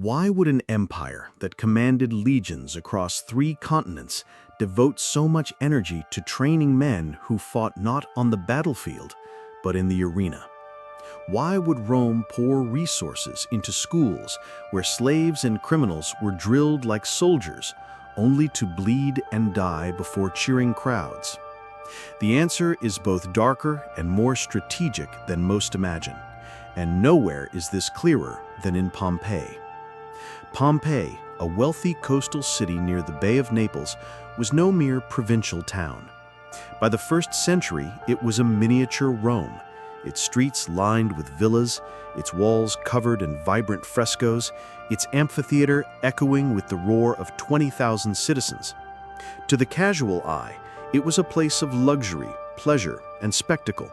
Why would an empire that commanded legions across 3 continents devote so much energy to training men who fought not on the battlefield, but in the arena? Why would Rome pour resources into schools where slaves and criminals were drilled like soldiers, only to bleed and die before cheering crowds? The answer is both darker and more strategic than most imagine, and nowhere is this clearer than in Pompeii. Pompeii, a wealthy coastal city near the Bay of Naples, was no mere provincial town. By the 1st century, it was a miniature Rome, its streets lined with villas, its walls covered in vibrant frescoes, its amphitheater echoing with the roar of 20,000 citizens. To the casual eye, it was a place of luxury, pleasure, and spectacle.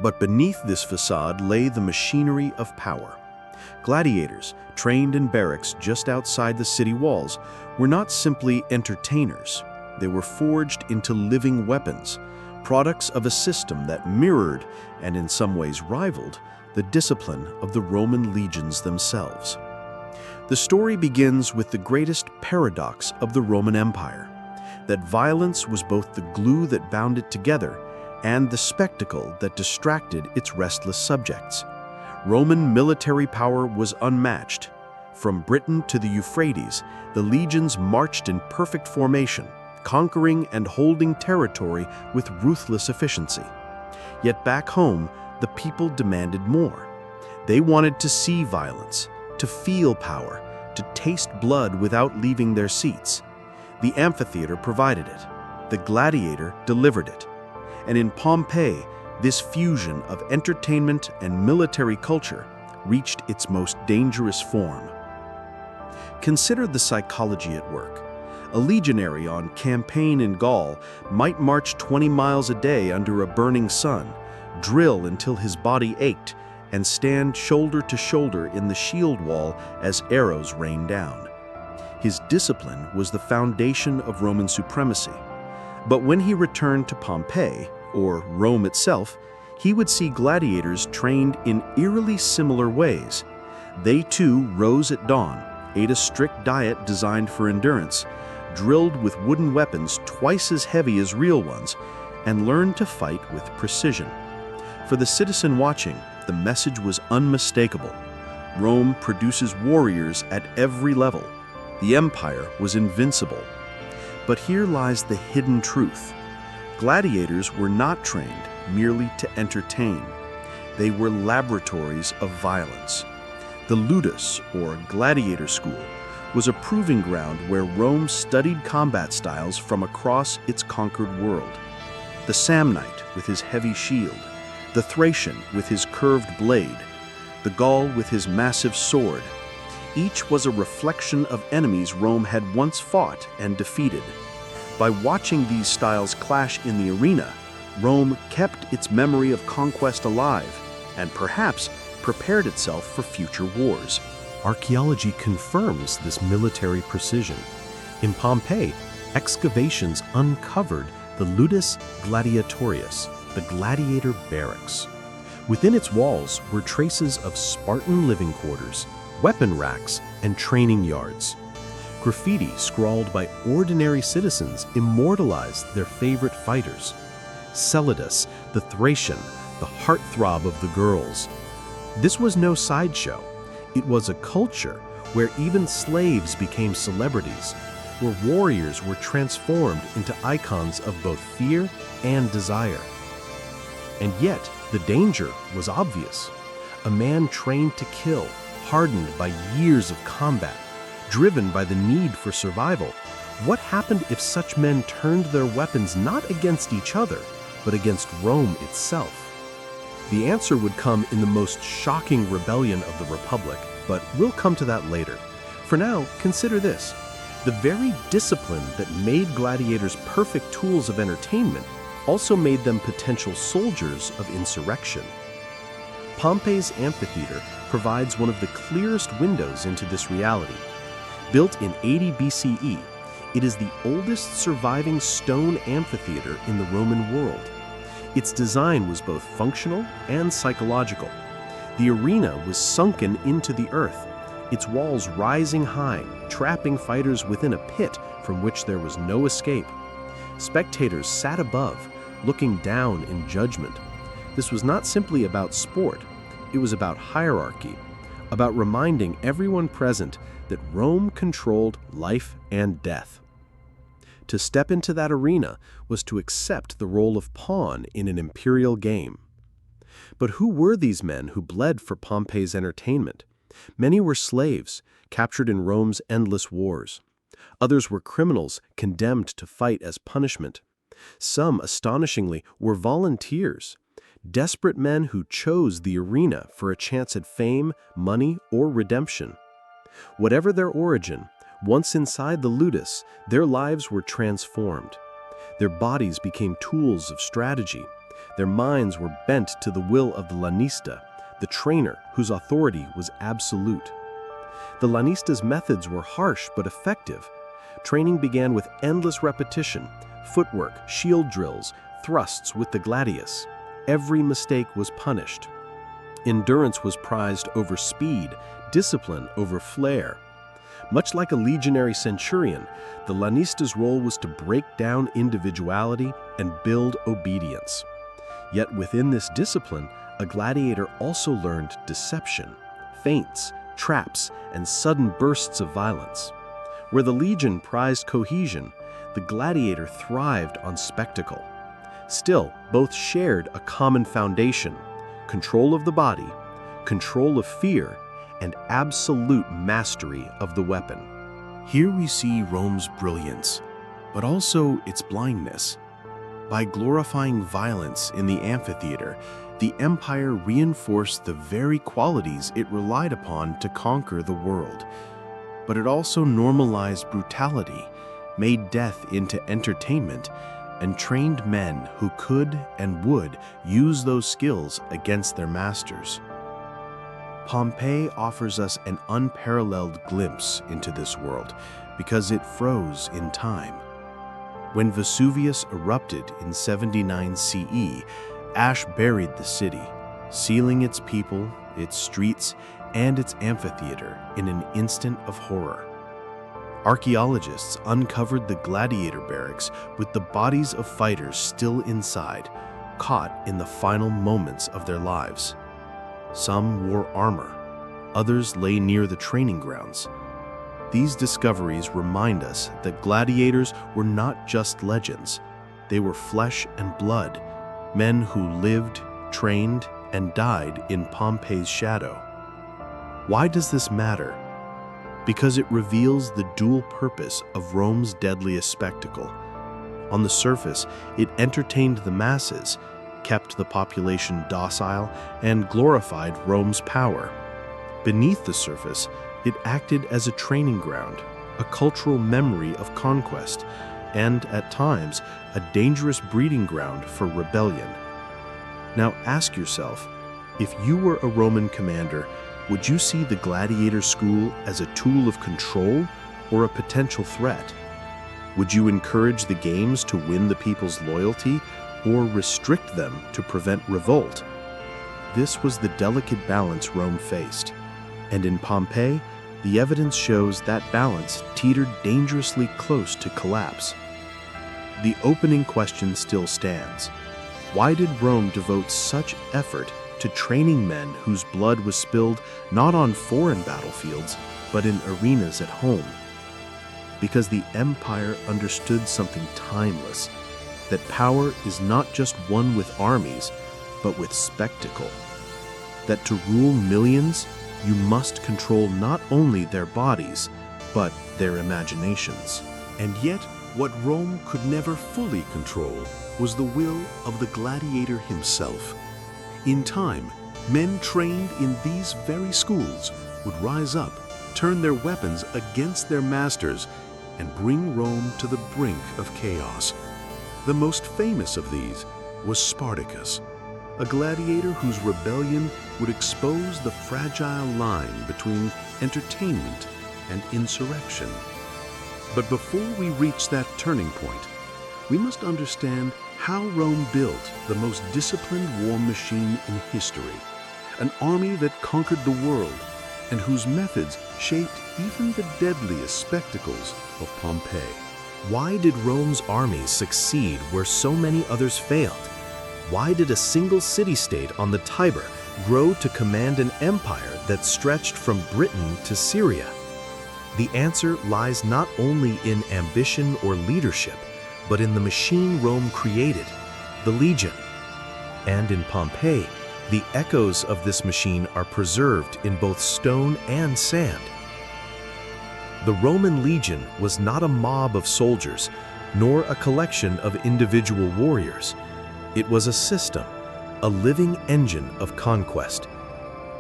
But beneath this facade lay the machinery of power. Gladiators, trained in barracks just outside the city walls, were not simply entertainers. They were forged into living weapons, products of a system that mirrored, and in some ways rivaled, the discipline of the Roman legions themselves. The story begins with the greatest paradox of the Roman Empire, that violence was both the glue that bound it together and the spectacle that distracted its restless subjects. Roman military power was unmatched. From Britain to the Euphrates, the legions marched in perfect formation, conquering and holding territory with ruthless efficiency. Yet back home, the people demanded more. They wanted to see violence, to feel power, to taste blood without leaving their seats. The amphitheater provided it. The gladiator delivered it. And in Pompeii, this fusion of entertainment and military culture reached its most dangerous form. Consider the psychology at work. A legionary on campaign in Gaul might march 20 miles a day under a burning sun, drill until his body ached, and stand shoulder to shoulder in the shield wall as arrows rained down. His discipline was the foundation of Roman supremacy. But when he returned to Pompeii, or Rome itself, he would see gladiators trained in eerily similar ways. They too rose at dawn, ate a strict diet designed for endurance, drilled with wooden weapons twice as heavy as real ones, and learned to fight with precision. For the citizen watching, the message was unmistakable. Rome produces warriors at every level. The empire was invincible. But here lies the hidden truth. Gladiators were not trained merely to entertain. They were laboratories of violence. The ludus, or gladiator school, was a proving ground where Rome studied combat styles from across its conquered world. The Samnite with his heavy shield, the Thracian with his curved blade, the Gaul with his massive sword. Each was a reflection of enemies Rome had once fought and defeated. By watching these styles clash in the arena, Rome kept its memory of conquest alive and perhaps prepared itself for future wars. Archaeology confirms this military precision. In Pompeii, excavations uncovered the ludus gladiatorius, the gladiator barracks. Within its walls were traces of Spartan living quarters, weapon racks, and training yards. Graffiti scrawled by ordinary citizens immortalized their favorite fighters. Celadus, the Thracian, the heartthrob of the girls. This was no sideshow. It was a culture where even slaves became celebrities, where warriors were transformed into icons of both fear and desire. And yet, the danger was obvious. A man trained to kill, hardened by years of combat, driven by the need for survival. What happened if such men turned their weapons not against each other, but against Rome itself? The answer would come in the most shocking rebellion of the Republic, but we'll come to that later. For now, consider this. The very discipline that made gladiators perfect tools of entertainment also made them potential soldiers of insurrection. Pompeii's amphitheater provides one of the clearest windows into this reality. Built in 80 BCE, it is the oldest surviving stone amphitheater in the Roman world. Its design was both functional and psychological. The arena was sunken into the earth, its walls rising high, trapping fighters within a pit from which there was no escape. Spectators sat above, looking down in judgment. This was not simply about sport, it was about hierarchy, about reminding everyone present that Rome controlled life and death. To step into that arena was to accept the role of pawn in an imperial game. But who were these men who bled for Pompey's entertainment? Many were slaves, captured in Rome's endless wars. Others were criminals condemned to fight as punishment. Some, astonishingly, were volunteers, desperate men who chose the arena for a chance at fame, money, or redemption. Whatever their origin, once inside the ludus, their lives were transformed. Their bodies became tools of strategy. Their minds were bent to the will of the lanista, the trainer whose authority was absolute. The lanista's methods were harsh but effective. Training began with endless repetition, footwork, shield drills, thrusts with the gladius. Every mistake was punished. Endurance was prized over speed, discipline over flair. Much like a legionary centurion, the lanista's role was to break down individuality and build obedience. Yet within this discipline, a gladiator also learned deception, feints, traps, and sudden bursts of violence. Where the legion prized cohesion, the gladiator thrived on spectacle. Still, both shared a common foundation: control of the body, control of fear, and absolute mastery of the weapon. Here we see Rome's brilliance, but also its blindness. By glorifying violence in the amphitheater, the empire reinforced the very qualities it relied upon to conquer the world. But it also normalized brutality, made death into entertainment, and trained men who could and would use those skills against their masters. Pompeii offers us an unparalleled glimpse into this world because it froze in time. When Vesuvius erupted in 79 CE, ash buried the city, sealing its people, its streets, and its amphitheater in an instant of horror. Archaeologists uncovered the gladiator barracks with the bodies of fighters still inside, caught in the final moments of their lives. Some wore armor, others lay near the training grounds. These discoveries remind us that gladiators were not just legends. They were flesh and blood, men who lived, trained, and died in Pompeii's shadow. Why does this matter? Because it reveals the dual purpose of Rome's deadliest spectacle. On the surface, it entertained the masses, kept the population docile, and glorified Rome's power. Beneath the surface, it acted as a training ground, a cultural memory of conquest, and, at times, a dangerous breeding ground for rebellion. Now ask yourself, if you were a Roman commander, would you see the gladiator school as a tool of control or a potential threat? Would you encourage the games to win the people's loyalty or restrict them to prevent revolt? This was the delicate balance Rome faced. And in Pompeii, the evidence shows that balance teetered dangerously close to collapse. The opening question still stands. Why did Rome devote such effort to training men whose blood was spilled not on foreign battlefields, but in arenas at home? Because the empire understood something timeless, that power is not just won with armies, but with spectacle. That to rule millions, you must control not only their bodies, but their imaginations. And yet, what Rome could never fully control was the will of the gladiator himself. In time, men trained in these very schools would rise up, turn their weapons against their masters, and bring Rome to the brink of chaos. The most famous of these was Spartacus, a gladiator whose rebellion would expose the fragile line between entertainment and insurrection. But before we reach that turning point, we must understand how Rome built the most disciplined war machine in history, an army that conquered the world and whose methods shaped even the deadliest spectacles of Pompeii. Why did Rome's armies succeed where so many others failed? Why did a single city-state on the Tiber grow to command an empire that stretched from Britain to Syria? The answer lies not only in ambition or leadership, but in the machine Rome created, the legion. And in Pompeii, the echoes of this machine are preserved in both stone and sand. The Roman legion was not a mob of soldiers, nor a collection of individual warriors. It was a system, a living engine of conquest.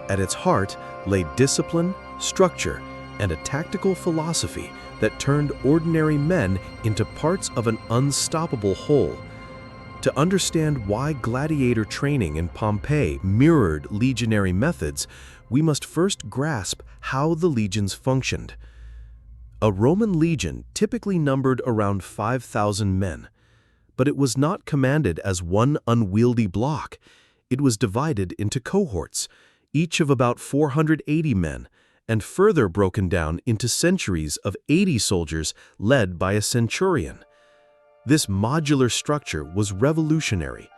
At its heart lay discipline, structure, and a tactical philosophy that turned ordinary men into parts of an unstoppable whole. To understand why gladiator training in Pompeii mirrored legionary methods, we must first grasp how the legions functioned. A Roman legion typically numbered around 5,000 men, but it was not commanded as one unwieldy block. It was divided into cohorts, each of about 480 men, and further broken down into centuries of 80 soldiers led by a centurion. This modular structure was revolutionary.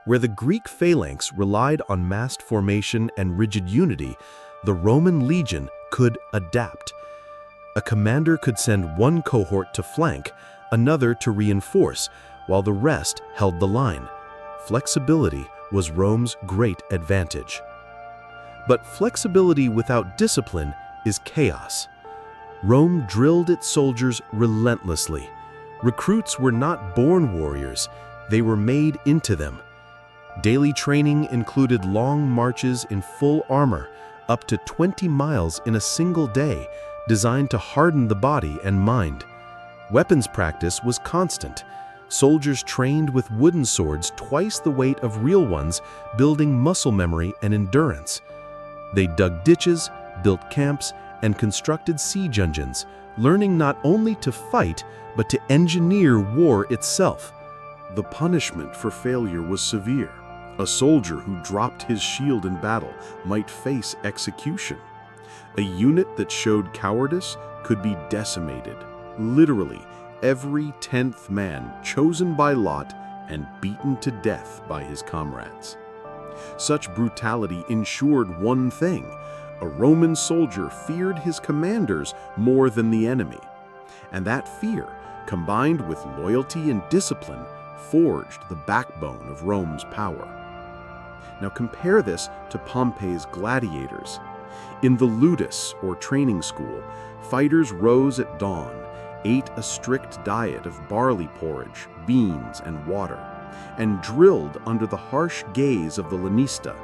Where the Greek phalanx relied on massed formation and rigid unity, the Roman legion could adapt. A commander could send one cohort to flank, another to reinforce, while the rest held the line. Flexibility was Rome's great advantage. But flexibility without discipline is chaos. Rome drilled its soldiers relentlessly. Recruits were not born warriors, they were made into them. Daily training included long marches in full armor, up to 20 miles in a single day, designed to harden the body and mind. Weapons practice was constant. Soldiers trained with wooden swords twice the weight of real ones, building muscle memory and endurance. They dug ditches, built camps, and constructed siege engines, learning not only to fight, but to engineer war itself. The punishment for failure was severe. A soldier who dropped his shield in battle might face execution. A unit that showed cowardice could be decimated. Literally, every 10th man chosen by lot and beaten to death by his comrades. Such brutality ensured one thing: a Roman soldier feared his commanders more than the enemy. And that fear, combined with loyalty and discipline, forged the backbone of Rome's power. Now compare this to Pompeii's gladiators. In the ludus, or training school, fighters rose at dawn, ate a strict diet of barley porridge, beans, and water, and drilled under the harsh gaze of the lanista.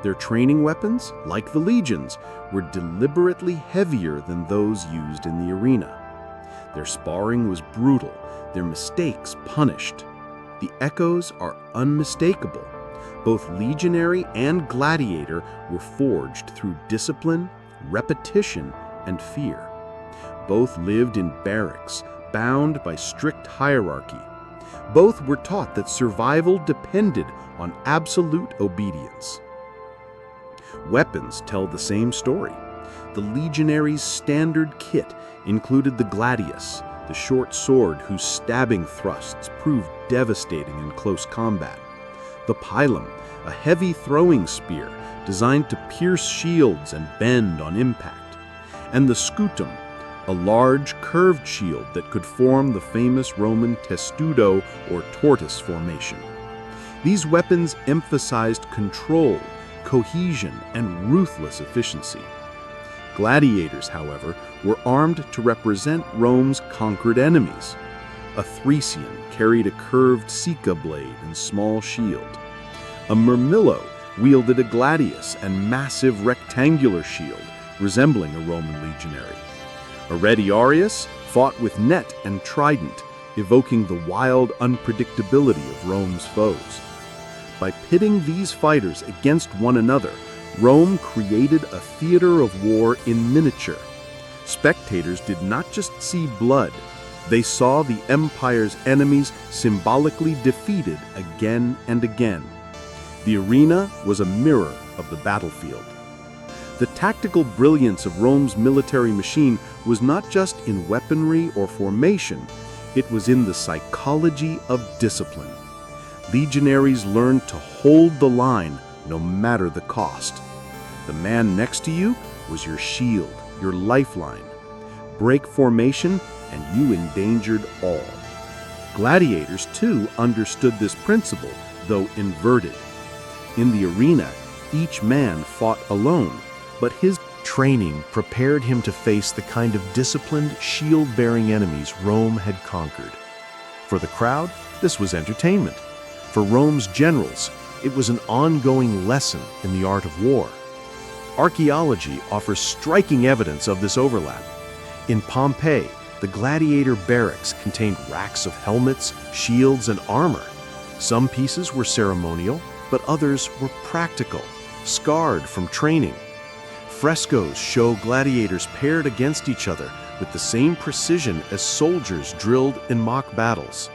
Their training weapons, like the legions, were deliberately heavier than those used in the arena. Their sparring was brutal, their mistakes punished. The echoes are unmistakable. Both legionary and gladiator were forged through discipline, repetition, and fear. Both lived in barracks, bound by strict hierarchy. Both were taught that survival depended on absolute obedience. Weapons tell the same story. The legionaries' standard kit included the gladius, the short sword whose stabbing thrusts proved devastating in close combat; the pilum, a heavy throwing spear designed to pierce shields and bend on impact; and the scutum, a large curved shield that could form the famous Roman testudo or tortoise formation. These weapons emphasized control, cohesion, and ruthless efficiency. Gladiators, however, were armed to represent Rome's conquered enemies. A Thracian carried a curved Sika blade and small shield. A Murmillo wielded a gladius and massive rectangular shield, resembling a Roman legionary. A Retiarius fought with net and trident, evoking the wild unpredictability of Rome's foes. By pitting these fighters against one another, Rome created a theater of war in miniature. Spectators did not just see blood, they saw the empire's enemies symbolically defeated again and again. The arena was a mirror of the battlefield. The tactical brilliance of Rome's military machine was not just in weaponry or formation, it was in the psychology of discipline. Legionaries learned to hold the line no matter the cost. The man next to you was your shield, your lifeline. Break formation and you endangered all. Gladiators, too, understood this principle, though inverted. In the arena, each man fought alone, but his training prepared him to face the kind of disciplined, shield-bearing enemies Rome had conquered. For the crowd, this was entertainment. For Rome's generals, it was an ongoing lesson in the art of war. Archaeology offers striking evidence of this overlap. In Pompeii, the gladiator barracks contained racks of helmets, shields, and armor. Some pieces were ceremonial, but others were practical, scarred from training. Frescoes show gladiators paired against each other with the same precision as soldiers drilled in mock battles.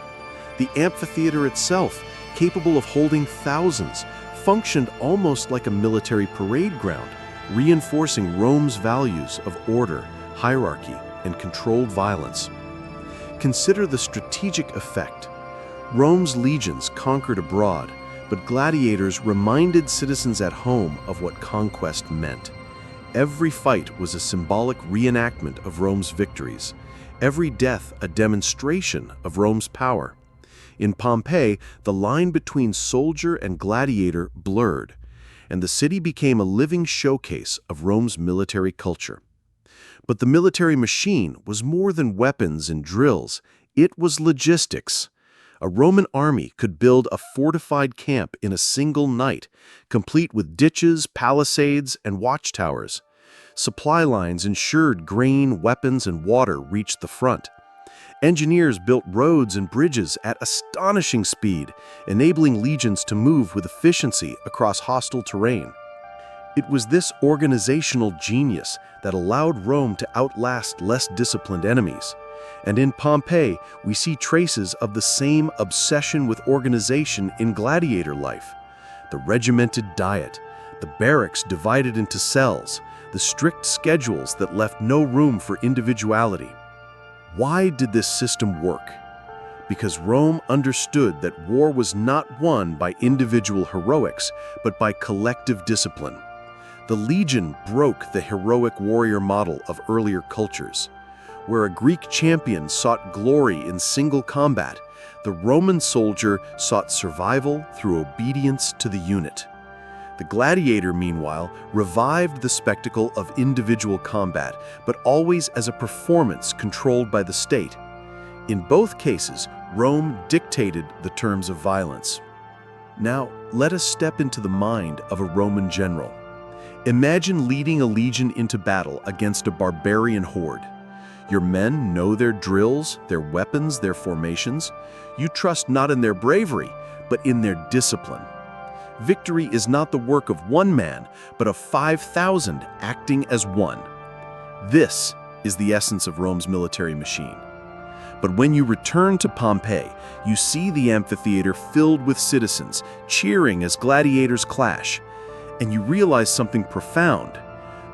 The amphitheater itself, capable of holding thousands, functioned almost like a military parade ground, reinforcing Rome's values of order, hierarchy, and controlled violence. Consider the strategic effect. Rome's legions conquered abroad, but gladiators reminded citizens at home of what conquest meant. Every fight was a symbolic reenactment of Rome's victories, every death a demonstration of Rome's power. In Pompeii, the line between soldier and gladiator blurred, and the city became a living showcase of Rome's military culture. But the military machine was more than weapons and drills. It was logistics. A Roman army could build a fortified camp in a single night, complete with ditches, palisades, and watchtowers. Supply lines ensured grain, weapons, and water reached the front. Engineers built roads and bridges at astonishing speed, enabling legions to move with efficiency across hostile terrain. It was this organizational genius that allowed Rome to outlast less disciplined enemies. And in Pompeii, we see traces of the same obsession with organization in gladiator life. The regimented diet, the barracks divided into cells, the strict schedules that left no room for individuality. Why did this system work? Because Rome understood that war was not won by individual heroics, but by collective discipline. The legion broke the heroic warrior model of earlier cultures. Where a Greek champion sought glory in single combat, the Roman soldier sought survival through obedience to the unit. The gladiator, meanwhile, revived the spectacle of individual combat, but always as a performance controlled by the state. In both cases, Rome dictated the terms of violence. Now, let us step into the mind of a Roman general. Imagine leading a legion into battle against a barbarian horde. Your men know their drills, their weapons, their formations. You trust not in their bravery, but in their discipline. Victory is not the work of one man, but of 5,000 acting as one. This is the essence of Rome's military machine. But when you return to Pompeii, you see the amphitheater filled with citizens, cheering as gladiators clash, and you realize something profound.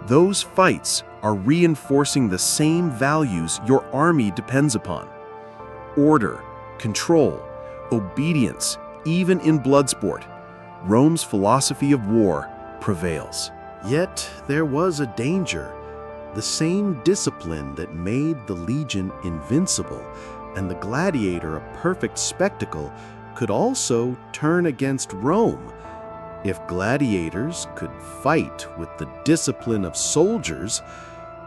Those fights are reinforcing the same values your army depends upon. Order, control, obedience, even in blood sport. Rome's philosophy of war prevails. Yet there was a danger. The same discipline that made the legion invincible and the gladiator a perfect spectacle could also turn against Rome. If gladiators could fight with the discipline of soldiers,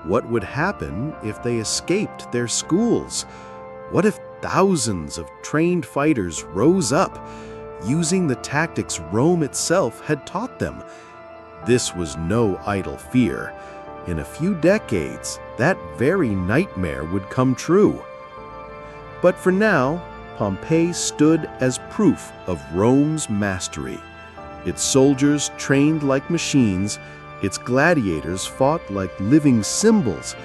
what would happen if they escaped their schools? What if thousands of trained fighters rose up, using the tactics Rome itself had taught them? This was no idle fear. In a few decades, that very nightmare would come true. But for now, Pompeii stood as proof of Rome's mastery. Its soldiers trained like machines, its gladiators fought like living symbols,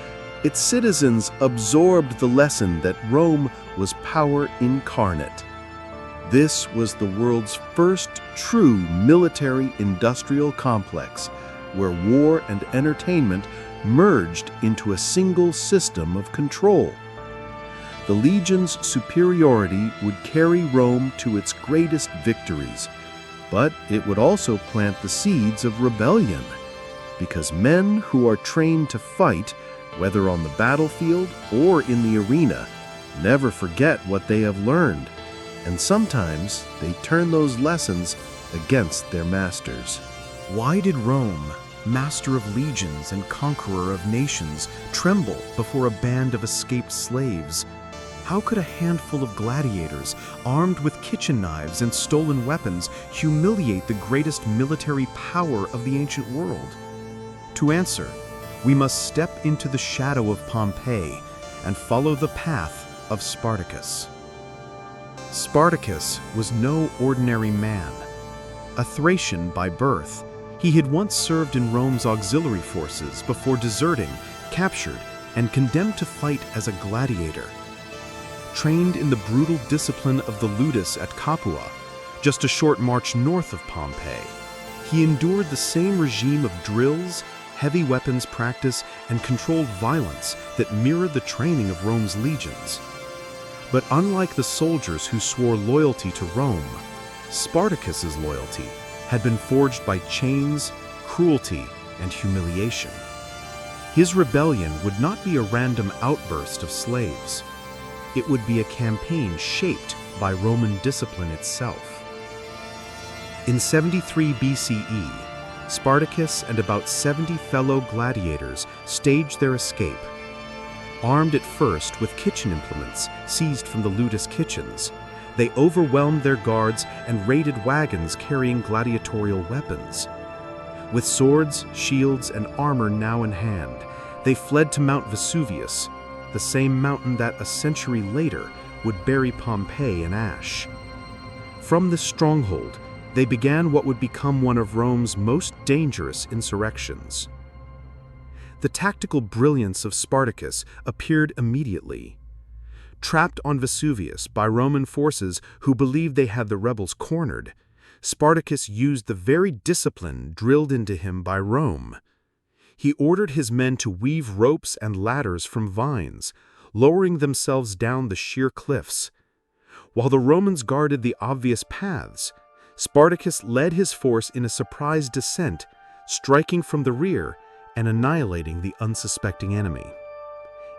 its citizens absorbed the lesson that Rome was power incarnate. This was the world's first true military-industrial complex, where war and entertainment merged into a single system of control. The legion's superiority would carry Rome to its greatest victories, but it would also plant the seeds of rebellion, because men who are trained to fight, whether on the battlefield or in the arena, never forget what they have learned, and sometimes they turn those lessons against their masters. Why did Rome, master of legions and conqueror of nations, tremble before a band of escaped slaves? How could a handful of gladiators, armed with kitchen knives and stolen weapons, humiliate the greatest military power of the ancient world? To answer, we must step into the shadow of Pompeii and follow the path of Spartacus. Spartacus was no ordinary man. A Thracian by birth, he had once served in Rome's auxiliary forces before deserting, captured, and condemned to fight as a gladiator. Trained in the brutal discipline of the ludus at Capua, just a short march north of Pompeii, he endured the same regime of drills, heavy weapons practice, and controlled violence that mirrored the training of Rome's legions. But unlike the soldiers who swore loyalty to Rome, Spartacus's loyalty had been forged by chains, cruelty, and humiliation. His rebellion would not be a random outburst of slaves. It would be a campaign shaped by Roman discipline itself. In 73 BCE, Spartacus and about 70 fellow gladiators staged their escape. Armed at first with kitchen implements seized from the ludus kitchens, they overwhelmed their guards and raided wagons carrying gladiatorial weapons. With swords, shields, and armor now in hand, they fled to Mount Vesuvius, the same mountain that a century later would bury Pompeii in ash. From this stronghold, they began what would become one of Rome's most dangerous insurrections. The tactical brilliance of Spartacus appeared immediately. Trapped on Vesuvius by Roman forces who believed they had the rebels cornered, Spartacus used the very discipline drilled into him by Rome. He ordered his men to weave ropes and ladders from vines, lowering themselves down the sheer cliffs. While the Romans guarded the obvious paths, Spartacus led his force in a surprise descent, striking from the rear and annihilating the unsuspecting enemy.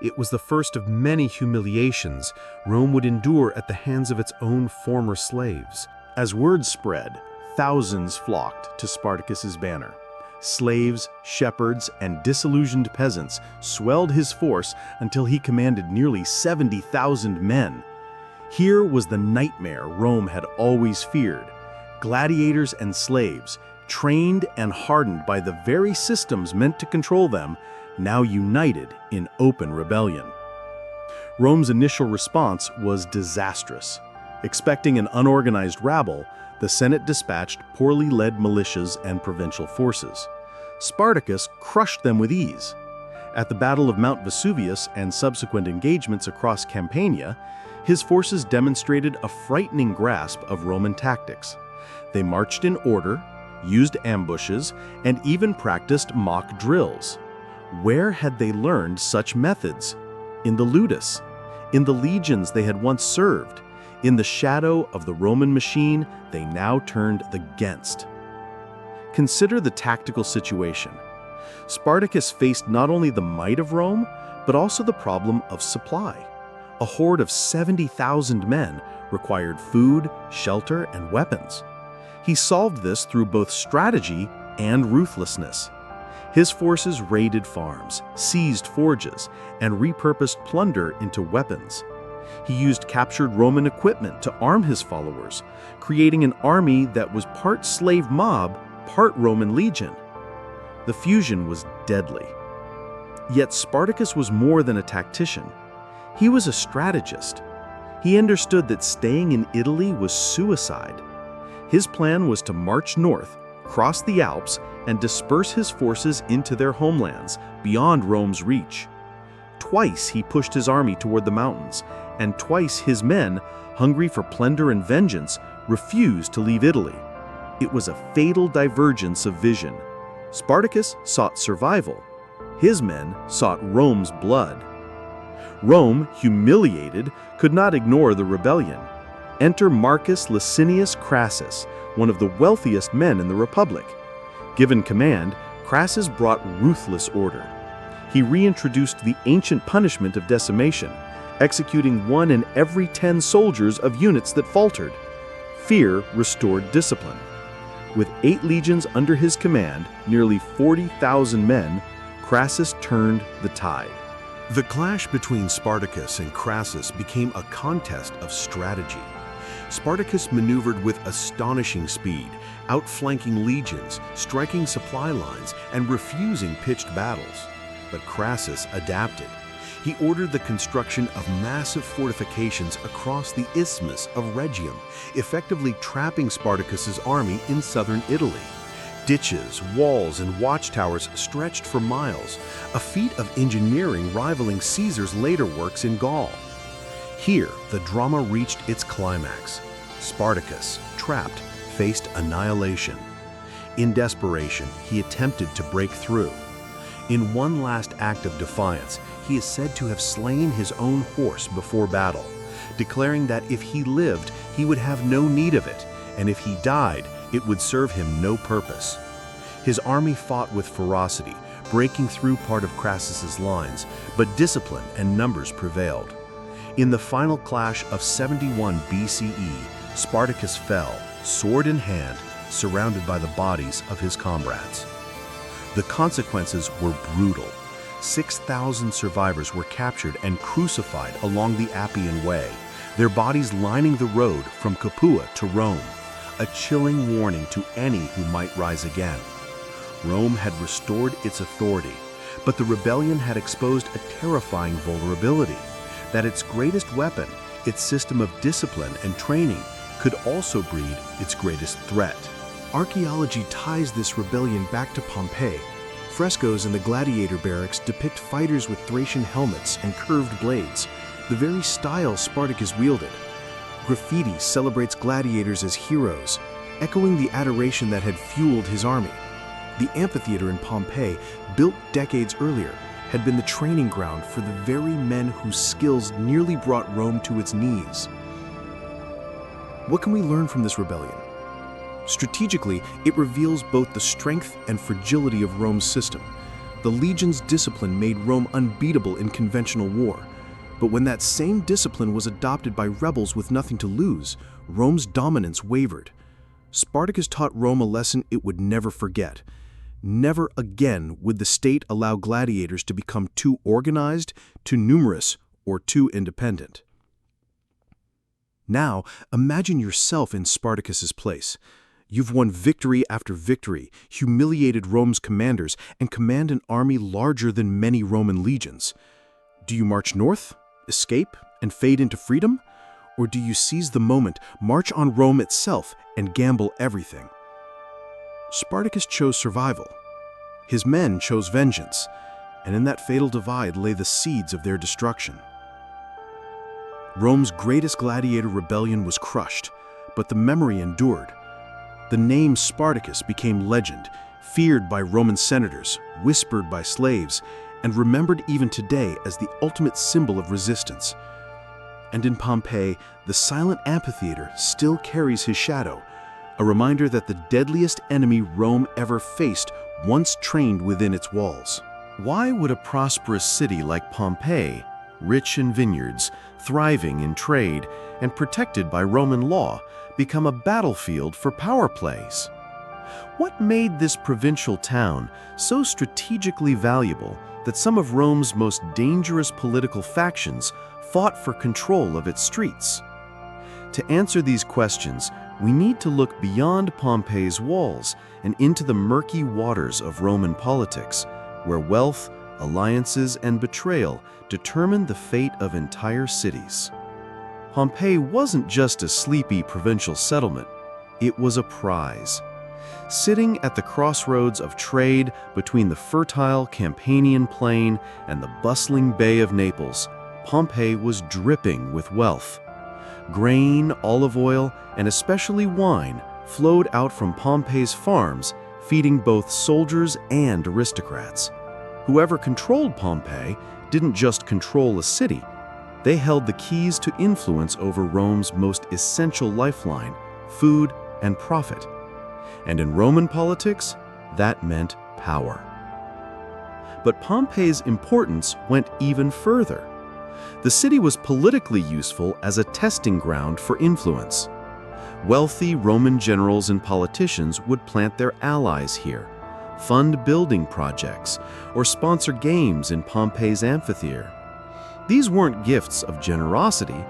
It was the first of many humiliations Rome would endure at the hands of its own former slaves. As word spread, thousands flocked to Spartacus's banner. Slaves, shepherds, and disillusioned peasants swelled his force until he commanded nearly 70,000 men. Here was the nightmare Rome had always feared: gladiators and slaves, trained and hardened by the very systems meant to control them, now united in open rebellion. Rome's initial response was disastrous. Expecting an unorganized rabble, the Senate dispatched poorly led militias and provincial forces. Spartacus crushed them with ease. At the Battle of Mount Vesuvius and subsequent engagements across Campania, his forces demonstrated a frightening grasp of Roman tactics. They marched in order, used ambushes, and even practiced mock drills. Where had they learned such methods? In the ludus, in the legions they had once served, in the shadow of the Roman machine they now turned against. Consider the tactical situation. Spartacus faced not only the might of Rome, but also the problem of supply. A horde of 70,000 men required food, shelter, and weapons. He solved this through both strategy and ruthlessness. His forces raided farms, seized forges, and repurposed plunder into weapons. He used captured Roman equipment to arm his followers, creating an army that was part slave mob, part Roman legion. The fusion was deadly. Yet Spartacus was more than a tactician. He was a strategist. He understood that staying in Italy was suicide. His plan was to march north, cross the Alps, and disperse his forces into their homelands, beyond Rome's reach. Twice he pushed his army toward the mountains, and twice his men, hungry for plunder and vengeance, refused to leave Italy. It was a fatal divergence of vision. Spartacus sought survival. His men sought Rome's blood. Rome, humiliated, could not ignore the rebellion. Enter Marcus Licinius Crassus, one of the wealthiest men in the Republic. Given command, Crassus brought ruthless order. He reintroduced the ancient punishment of decimation, executing 1 in every 10 soldiers of units that faltered. Fear restored discipline. With 8 legions under his command, nearly 40,000 men, Crassus turned the tide. The clash between Spartacus and Crassus became a contest of strategy. Spartacus maneuvered with astonishing speed, outflanking legions, striking supply lines, and refusing pitched battles. But Crassus adapted. He ordered the construction of massive fortifications across the Isthmus of Rhegium, effectively trapping Spartacus's army in southern Italy. Ditches, walls, and watchtowers stretched for miles, a feat of engineering rivaling Caesar's later works in Gaul. Here, the drama reached its climax. Spartacus, trapped, faced annihilation. In desperation, he attempted to break through. In one last act of defiance, he is said to have slain his own horse before battle, declaring that if he lived, he would have no need of it, and if he died, it would serve him no purpose. His army fought with ferocity, breaking through part of Crassus's lines, but discipline and numbers prevailed. In the final clash of 71 BCE, Spartacus fell, sword in hand, surrounded by the bodies of his comrades. The consequences were brutal. 6,000 survivors were captured and crucified along the Appian Way, their bodies lining the road from Capua to Rome, a chilling warning to any who might rise again. Rome had restored its authority, but the rebellion had exposed a terrifying vulnerability, that its greatest weapon, its system of discipline and training, could also breed its greatest threat. Archaeology ties this rebellion back to Pompeii. Frescoes in the gladiator barracks depict fighters with Thracian helmets and curved blades, the very style Spartacus wielded. Graffiti celebrates gladiators as heroes, echoing the adoration that had fueled his army. The amphitheater in Pompeii, built decades earlier, had been the training ground for the very men whose skills nearly brought Rome to its knees. What can we learn from this rebellion? Strategically, it reveals both the strength and fragility of Rome's system. The legion's discipline made Rome unbeatable in conventional war. But when that same discipline was adopted by rebels with nothing to lose, Rome's dominance wavered. Spartacus taught Rome a lesson it would never forget. Never again would the state allow gladiators to become too organized, too numerous, or too independent. Now, imagine yourself in Spartacus's place. You've won victory after victory, humiliated Rome's commanders, and command an army larger than many Roman legions. Do you march north, escape, and fade into freedom? Or do you seize the moment, march on Rome itself, and gamble everything? Spartacus chose survival. His men chose vengeance, and in that fatal divide lay the seeds of their destruction. Rome's greatest gladiator rebellion was crushed, but the memory endured. The name Spartacus became legend, feared by Roman senators, whispered by slaves, and remembered even today as the ultimate symbol of resistance. And in Pompeii, the silent amphitheater still carries his shadow, a reminder that the deadliest enemy Rome ever faced once trained within its walls. Why would a prosperous city like Pompeii, rich in vineyards, thriving in trade, and protected by Roman law, become a battlefield for power plays? What made this provincial town so strategically valuable that some of Rome's most dangerous political factions fought for control of its streets? To answer these questions, we need to look beyond Pompeii's walls and into the murky waters of Roman politics, where wealth, alliances, and betrayal determined the fate of entire cities. Pompeii wasn't just a sleepy provincial settlement, it was a prize. Sitting at the crossroads of trade between the fertile Campanian plain and the bustling Bay of Naples, Pompeii was dripping with wealth. Grain, olive oil, and especially wine flowed out from Pompeii's farms, feeding both soldiers and aristocrats. Whoever controlled Pompeii didn't just control a city, they held the keys to influence over Rome's most essential lifeline, food and profit. And in Roman politics, that meant power. But Pompeii's importance went even further. The city was politically useful as a testing ground for influence. Wealthy Roman generals and politicians would plant their allies here, fund building projects, or sponsor games in Pompeii's amphitheater. These weren't gifts of generosity,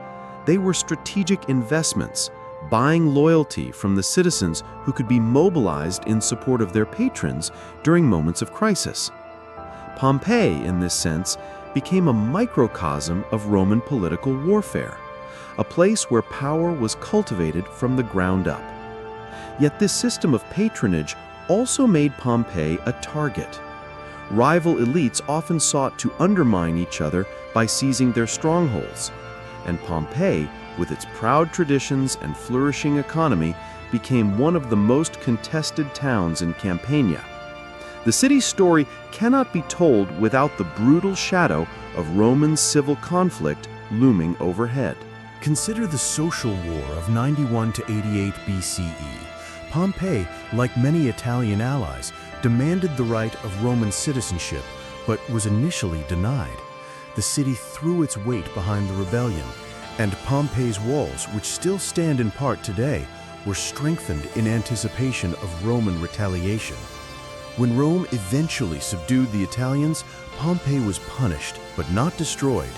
they were strategic investments, buying loyalty from the citizens who could be mobilized in support of their patrons during moments of crisis. Pompeii, in this sense, became a microcosm of Roman political warfare, a place where power was cultivated from the ground up. Yet this system of patronage also made Pompeii a target. Rival elites often sought to undermine each other by seizing their strongholds, and Pompeii, with its proud traditions and flourishing economy, became one of the most contested towns in Campania. The city's story cannot be told without the brutal shadow of Roman civil conflict looming overhead. Consider the social war of 91 to 88 BCE. Pompey, like many Italian allies, demanded the right of Roman citizenship, but was initially denied. The city threw its weight behind the rebellion, and Pompeii's walls, which still stand in part today, were strengthened in anticipation of Roman retaliation. When Rome eventually subdued the Italians, Pompey was punished, but not destroyed.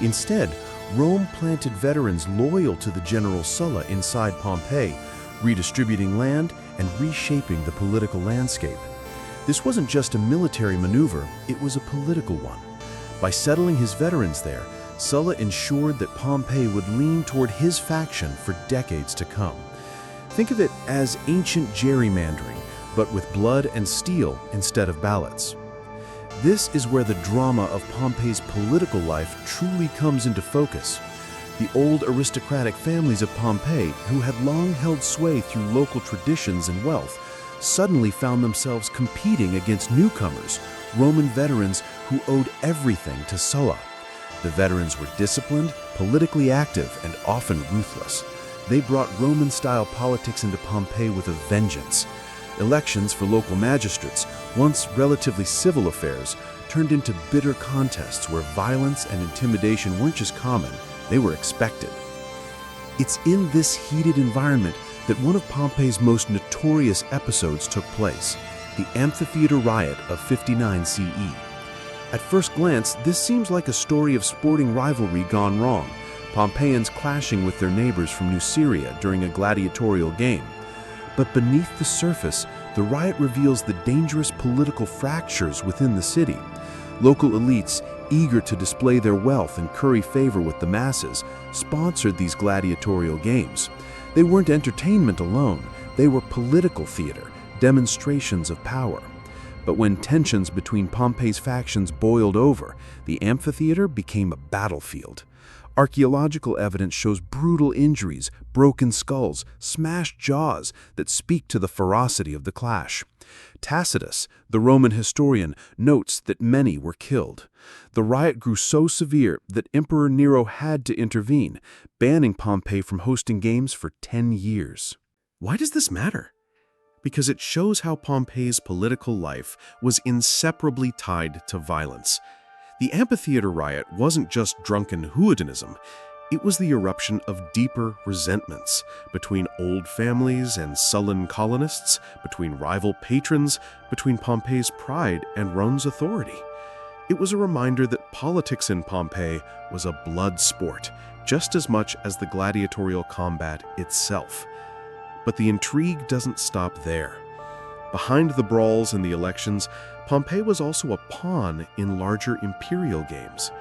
Instead, Rome planted veterans loyal to the general Sulla inside Pompeii, redistributing land and reshaping the political landscape. This wasn't just a military maneuver, it was a political one. By settling his veterans there, Sulla ensured that Pompey would lean toward his faction for decades to come. Think of it as ancient gerrymandering, but with blood and steel instead of ballots. This is where the drama of Pompeii's political life truly comes into focus. The old aristocratic families of Pompeii, who had long held sway through local traditions and wealth, suddenly found themselves competing against newcomers, Roman veterans who owed everything to Sulla. The veterans were disciplined, politically active, and often ruthless. They brought Roman-style politics into Pompeii with a vengeance. Elections for local magistrates, once relatively civil affairs, turned into bitter contests where violence and intimidation weren't just common, they were expected. It's in this heated environment that one of Pompeii's most notorious episodes took place, the amphitheater riot of 59 CE. At first glance, this seems like a story of sporting rivalry gone wrong, Pompeians clashing with their neighbors from New Syria during a gladiatorial game. But beneath the surface, the riot reveals the dangerous political fractures within the city. Local elites, eager to display their wealth and curry favor with the masses, sponsored these gladiatorial games. They weren't entertainment alone, they were political theater, demonstrations of power. But when tensions between Pompeii's factions boiled over, the amphitheater became a battlefield. Archaeological evidence shows brutal injuries, broken skulls, smashed jaws that speak to the ferocity of the clash. Tacitus, the Roman historian, notes that many were killed. The riot grew so severe that Emperor Nero had to intervene, banning Pompey from hosting games for 10 years. Why does this matter? Because it shows how Pompeii's political life was inseparably tied to violence. The amphitheater riot wasn't just drunken hooliganism, it was the eruption of deeper resentments between old families and sullen colonists, between rival patrons, between Pompeii's pride and Rome's authority. It was a reminder that politics in Pompeii was a blood sport, just as much as the gladiatorial combat itself. But the intrigue doesn't stop there. Behind the brawls and the elections, Pompey was also a pawn in larger imperial games.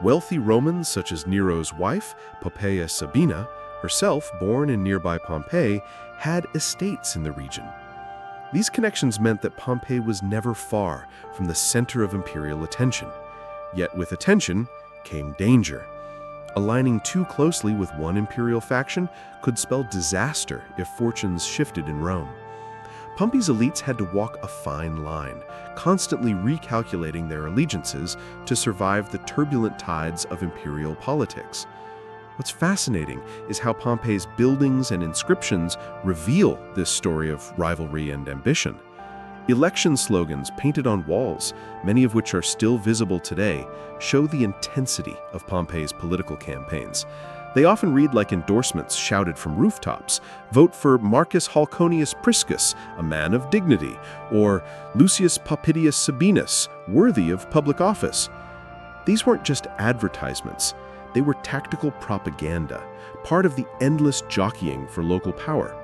Wealthy Romans such as Nero's wife, Poppaea Sabina, herself born in nearby Pompeii, had estates in the region. These connections meant that Pompeii was never far from the center of imperial attention. Yet with attention came danger. Aligning too closely with one imperial faction could spell disaster if fortunes shifted in Rome. Pompey's elites had to walk a fine line, constantly recalculating their allegiances to survive the turbulent tides of imperial politics. What's fascinating is how Pompey's buildings and inscriptions reveal this story of rivalry and ambition. Election slogans painted on walls, many of which are still visible today, show the intensity of Pompey's political campaigns. They often read like endorsements shouted from rooftops. Vote for Marcus Halconius Priscus, a man of dignity, or Lucius Popidius Sabinus, worthy of public office. These weren't just advertisements. They were tactical propaganda, part of the endless jockeying for local power.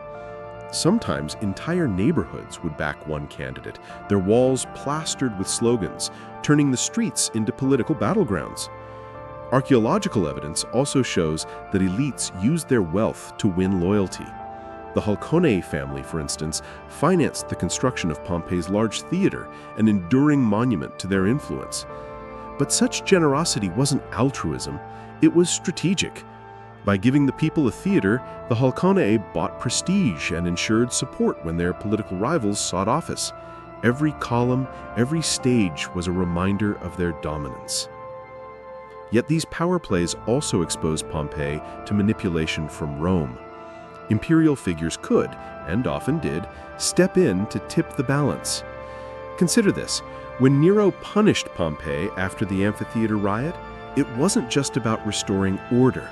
Sometimes entire neighborhoods would back one candidate, their walls plastered with slogans, turning the streets into political battlegrounds. Archaeological evidence also shows that elites used their wealth to win loyalty. The Halconii family, for instance, financed the construction of Pompey's large theater, an enduring monument to their influence. But such generosity wasn't altruism, it was strategic. By giving the people a theater, the Halconii bought prestige and ensured support when their political rivals sought office. Every column, every stage was a reminder of their dominance. Yet these power plays also exposed Pompey to manipulation from Rome. Imperial figures could, and often did, step in to tip the balance. Consider this: when Nero punished Pompey after the amphitheater riot, it wasn't just about restoring order.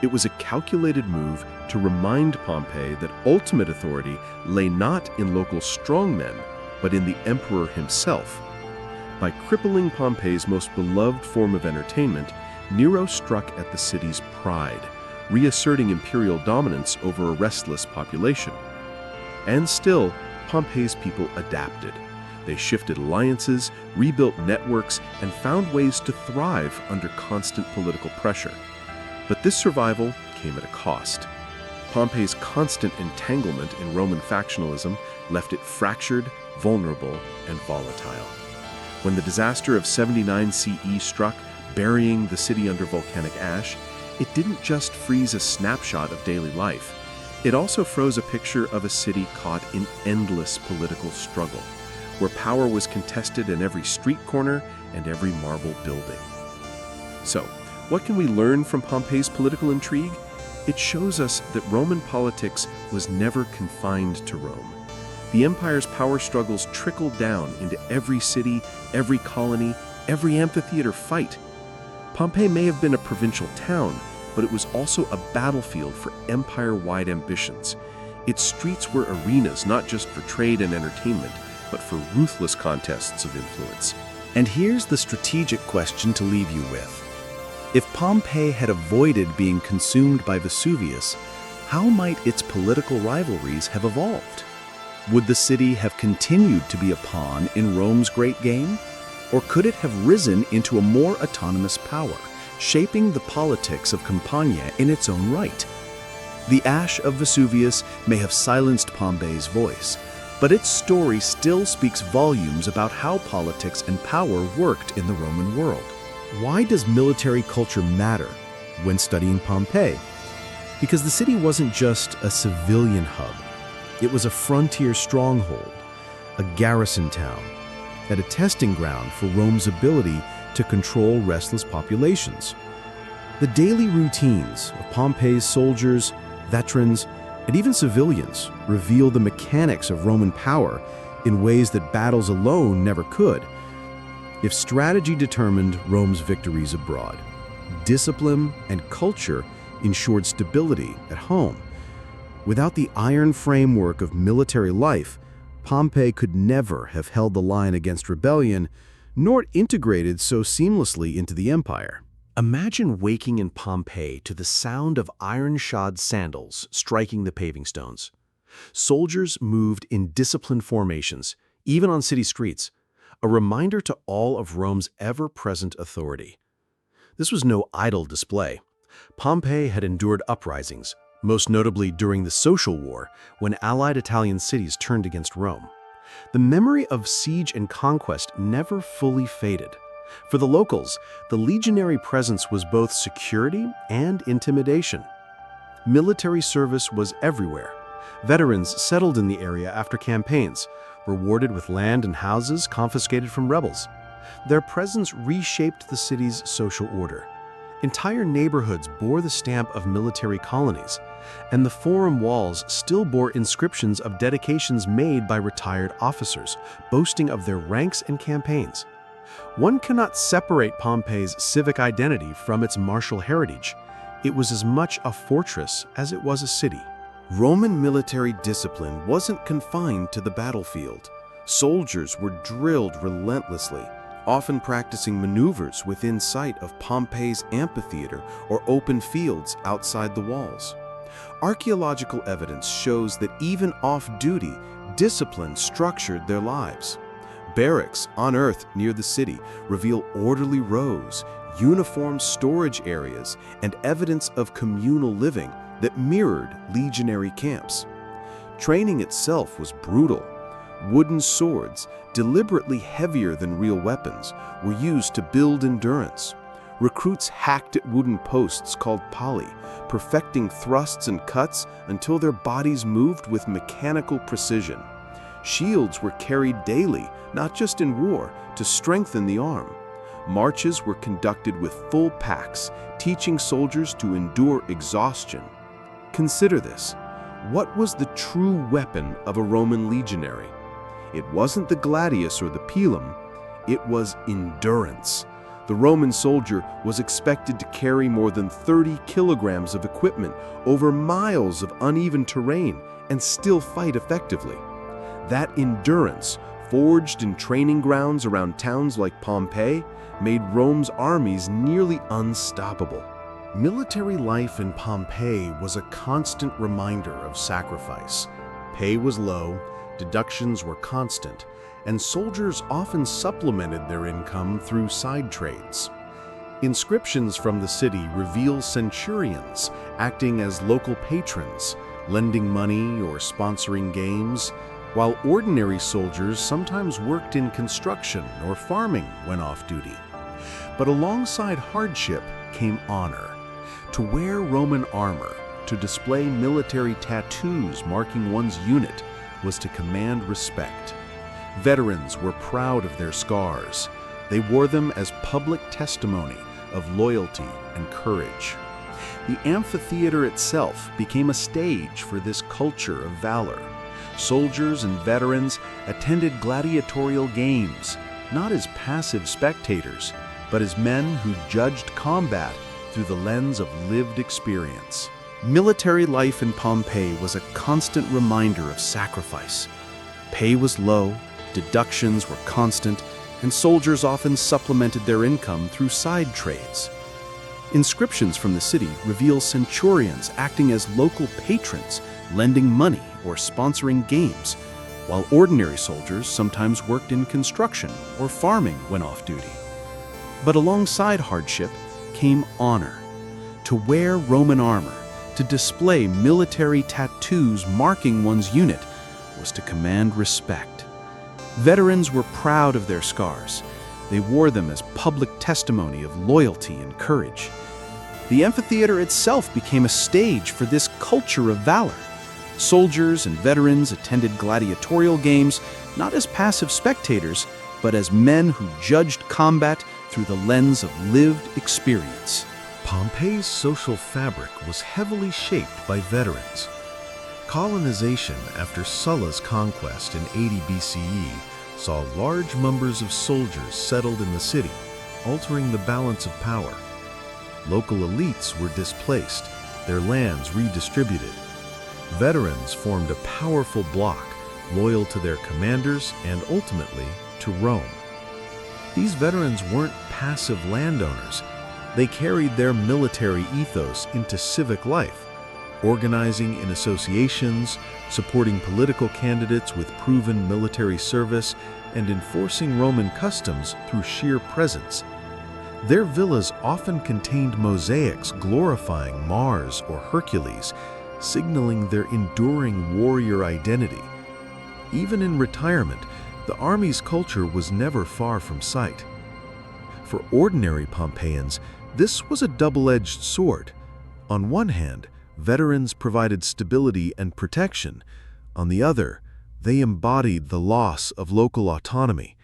It was a calculated move to remind Pompey that ultimate authority lay not in local strongmen, but in the emperor himself. By crippling Pompey's most beloved form of entertainment, Nero struck at the city's pride, reasserting imperial dominance over a restless population. And still, Pompey's people adapted. They shifted alliances, rebuilt networks, and found ways to thrive under constant political pressure. But this survival came at a cost. Pompey's constant entanglement in Roman factionalism left it fractured, vulnerable, and volatile. When the disaster of 79 CE struck, burying the city under volcanic ash, it didn't just freeze a snapshot of daily life. It also froze a picture of a city caught in endless political struggle, where power was contested in every street corner and every marble building. So, what can we learn from Pompey's political intrigue? It shows us that Roman politics was never confined to Rome. The empire's power struggles trickled down into every city, every colony, every amphitheater fight. Pompeii may have been a provincial town, but it was also a battlefield for empire-wide ambitions. Its streets were arenas not just for trade and entertainment, but for ruthless contests of influence. And here's the strategic question to leave you with. If Pompeii had avoided being consumed by Vesuvius, how might its political rivalries have evolved? Would the city have continued to be a pawn in Rome's great game? Or could it have risen into a more autonomous power, shaping the politics of Campania in its own right? The ash of Vesuvius may have silenced Pompeii's voice, but its story still speaks volumes about how politics and power worked in the Roman world. Why does military culture matter when studying Pompeii? Because the city wasn't just a civilian hub. It was a frontier stronghold, a garrison town, and a testing ground for Rome's ability to control restless populations. The daily routines of Pompeii's soldiers, veterans, and even civilians reveal the mechanics of Roman power in ways that battles alone never could. If strategy determined Rome's victories abroad, discipline and culture ensured stability at home. Without the iron framework of military life, Pompey could never have held the line against rebellion, nor integrated so seamlessly into the empire. Imagine waking in Pompeii to the sound of iron-shod sandals striking the paving stones. Soldiers moved in disciplined formations, even on city streets, a reminder to all of Rome's ever-present authority. This was no idle display. Pompeii had endured uprisings, most notably during the Social War, when allied Italian cities turned against Rome. The memory of siege and conquest never fully faded. For the locals, the legionary presence was both security and intimidation. Military service was everywhere, Veterans settled in the area after campaigns, rewarded with land and houses confiscated from rebels. Their presence reshaped the city's social order. Entire neighborhoods bore the stamp of military colonies, and the forum walls still bore inscriptions of dedications made by retired officers, boasting of their ranks and campaigns. One cannot separate Pompeii's civic identity from its martial heritage. It was as much a fortress as it was a city. Roman military discipline wasn't confined to the battlefield. Soldiers were drilled relentlessly, often practicing maneuvers within sight of Pompeii's amphitheater or open fields outside the walls. Archaeological evidence shows that even off-duty, discipline structured their lives. Barracks unearthed near the city reveal orderly rows, uniform storage areas, and evidence of communal living that mirrored legionary camps. Training itself was brutal. Wooden swords, deliberately heavier than real weapons, were used to build endurance. Recruits hacked at wooden posts called pali, perfecting thrusts and cuts until their bodies moved with mechanical precision. Shields were carried daily, not just in war, to strengthen the arm. Marches were conducted with full packs, teaching soldiers to endure exhaustion. Consider this. What was the true weapon of a Roman legionary? It wasn't the gladius or the pilum, it was endurance. The Roman soldier was expected to carry more than 30 kilograms of equipment over miles of uneven terrain and still fight effectively. That endurance, forged in training grounds around towns like Pompeii, made Rome's armies nearly unstoppable. Military life in Pompeii was a constant reminder of sacrifice. Pay was low, deductions were constant, and soldiers often supplemented their income through side trades. Inscriptions from the city reveal centurions acting as local patrons, lending money or sponsoring games, while ordinary soldiers sometimes worked in construction or farming when off duty. But alongside hardship came honor. To wear Roman armor, to display military tattoos marking one's unit, was to command respect. Veterans were proud of their scars. They wore them as public testimony of loyalty and courage. The amphitheater itself became a stage for this culture of valor. Soldiers and veterans attended gladiatorial games, not as passive spectators, but as men who judged combat through the lens of lived experience. Military life in Pompeii was a constant reminder of sacrifice. Pay was low, deductions were constant, and soldiers often supplemented their income through side trades. Inscriptions from the city reveal centurions acting as local patrons, lending money or sponsoring games, while ordinary soldiers sometimes worked in construction or farming when off duty. But alongside hardship came honor. To wear Roman armor, to display military tattoos marking one's unit, was to command respect. Veterans were proud of their scars. They wore them as public testimony of loyalty and courage. The amphitheater itself became a stage for this culture of valor. Soldiers and veterans attended gladiatorial games, not as passive spectators, but as men who judged combat through the lens of lived experience. Pompeii's social fabric was heavily shaped by veterans. Colonization after Sulla's conquest in 80 BCE saw large numbers of soldiers settled in the city, altering the balance of power. Local elites were displaced, their lands redistributed. Veterans formed a powerful bloc, loyal to their commanders and ultimately to Rome. These veterans weren't passive landowners. They carried their military ethos into civic life, organizing in associations, supporting political candidates with proven military service, and enforcing Roman customs through sheer presence. Their villas often contained mosaics glorifying Mars or Hercules, signaling their enduring warrior identity. Even in retirement, the army's culture was never far from sight. For ordinary Pompeians, this was a double-edged sword. On one hand, veterans provided stability and protection. On the other, they embodied the loss of local autonomy.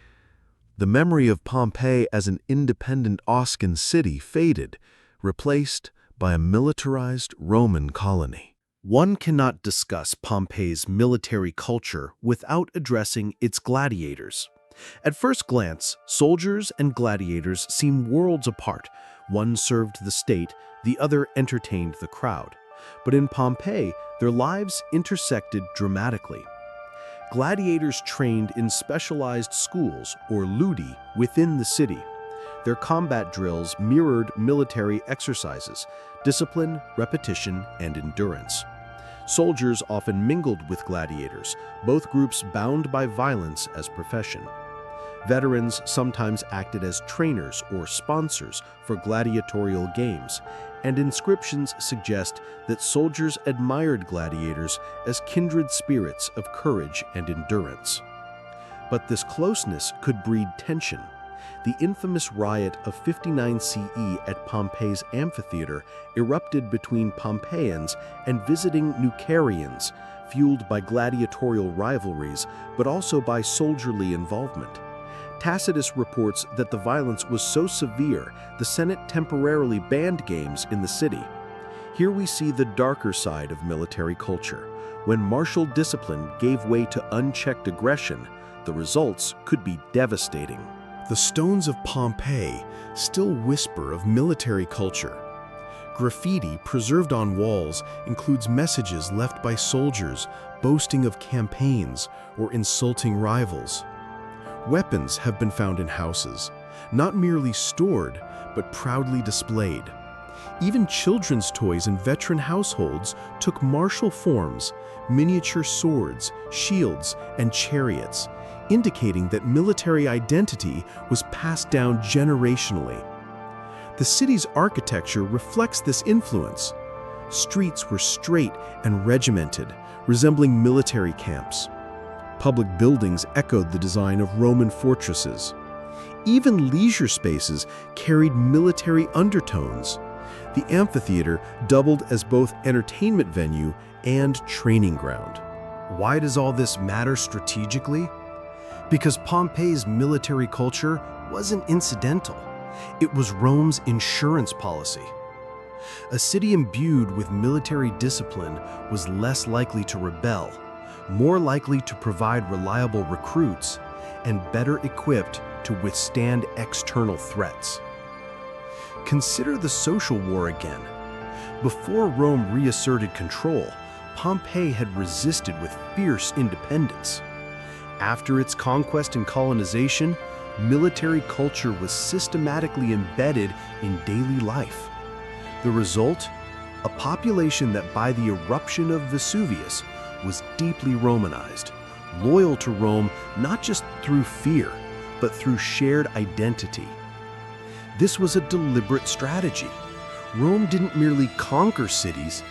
The memory of Pompeii as an independent Oscan city faded, replaced by a militarized Roman colony. One cannot discuss Pompeii's military culture without addressing its gladiators. At first glance, soldiers and gladiators seem worlds apart. One served the state, the other entertained the crowd. But in Pompeii, their lives intersected dramatically. Gladiators trained in specialized schools, or ludi, within the city. Their combat drills mirrored military exercises, discipline, repetition, and endurance. Soldiers often mingled with gladiators, both groups bound by violence as profession. Veterans sometimes acted as trainers or sponsors for gladiatorial games, and inscriptions suggest that soldiers admired gladiators as kindred spirits of courage and endurance. But this closeness could breed tension. The infamous riot of 59 CE at Pompeii's amphitheater erupted between Pompeians and visiting Nucarians, fueled by gladiatorial rivalries, but also by soldierly involvement. Tacitus reports that the violence was so severe, the Senate temporarily banned games in the city. Here we see the darker side of military culture. When martial discipline gave way to unchecked aggression, the results could be devastating. The stones of Pompeii still whisper of military culture. Graffiti preserved on walls includes messages left by soldiers boasting of campaigns or insulting rivals. Weapons have been found in houses, not merely stored, but proudly displayed. Even children's toys in veteran households took martial forms, miniature swords, shields, and chariots, indicating that military identity was passed down generationally. The city's architecture reflects this influence. Streets were straight and regimented, resembling military camps. Public buildings echoed the design of Roman fortresses. Even leisure spaces carried military undertones. The amphitheater doubled as both entertainment venue and training ground. Why does all this matter strategically? Because Pompeii's military culture wasn't incidental. It was Rome's insurance policy. A city imbued with military discipline was less likely to rebel, more likely to provide reliable recruits, and better equipped to withstand external threats. Consider the social war again. Before Rome reasserted control, Pompeii had resisted with fierce independence. After its conquest and colonization, military culture was systematically embedded in daily life. The result? A population that by the eruption of Vesuvius was deeply Romanized, loyal to Rome not just through fear, but through shared identity. This was a deliberate strategy. Rome didn't merely conquer cities,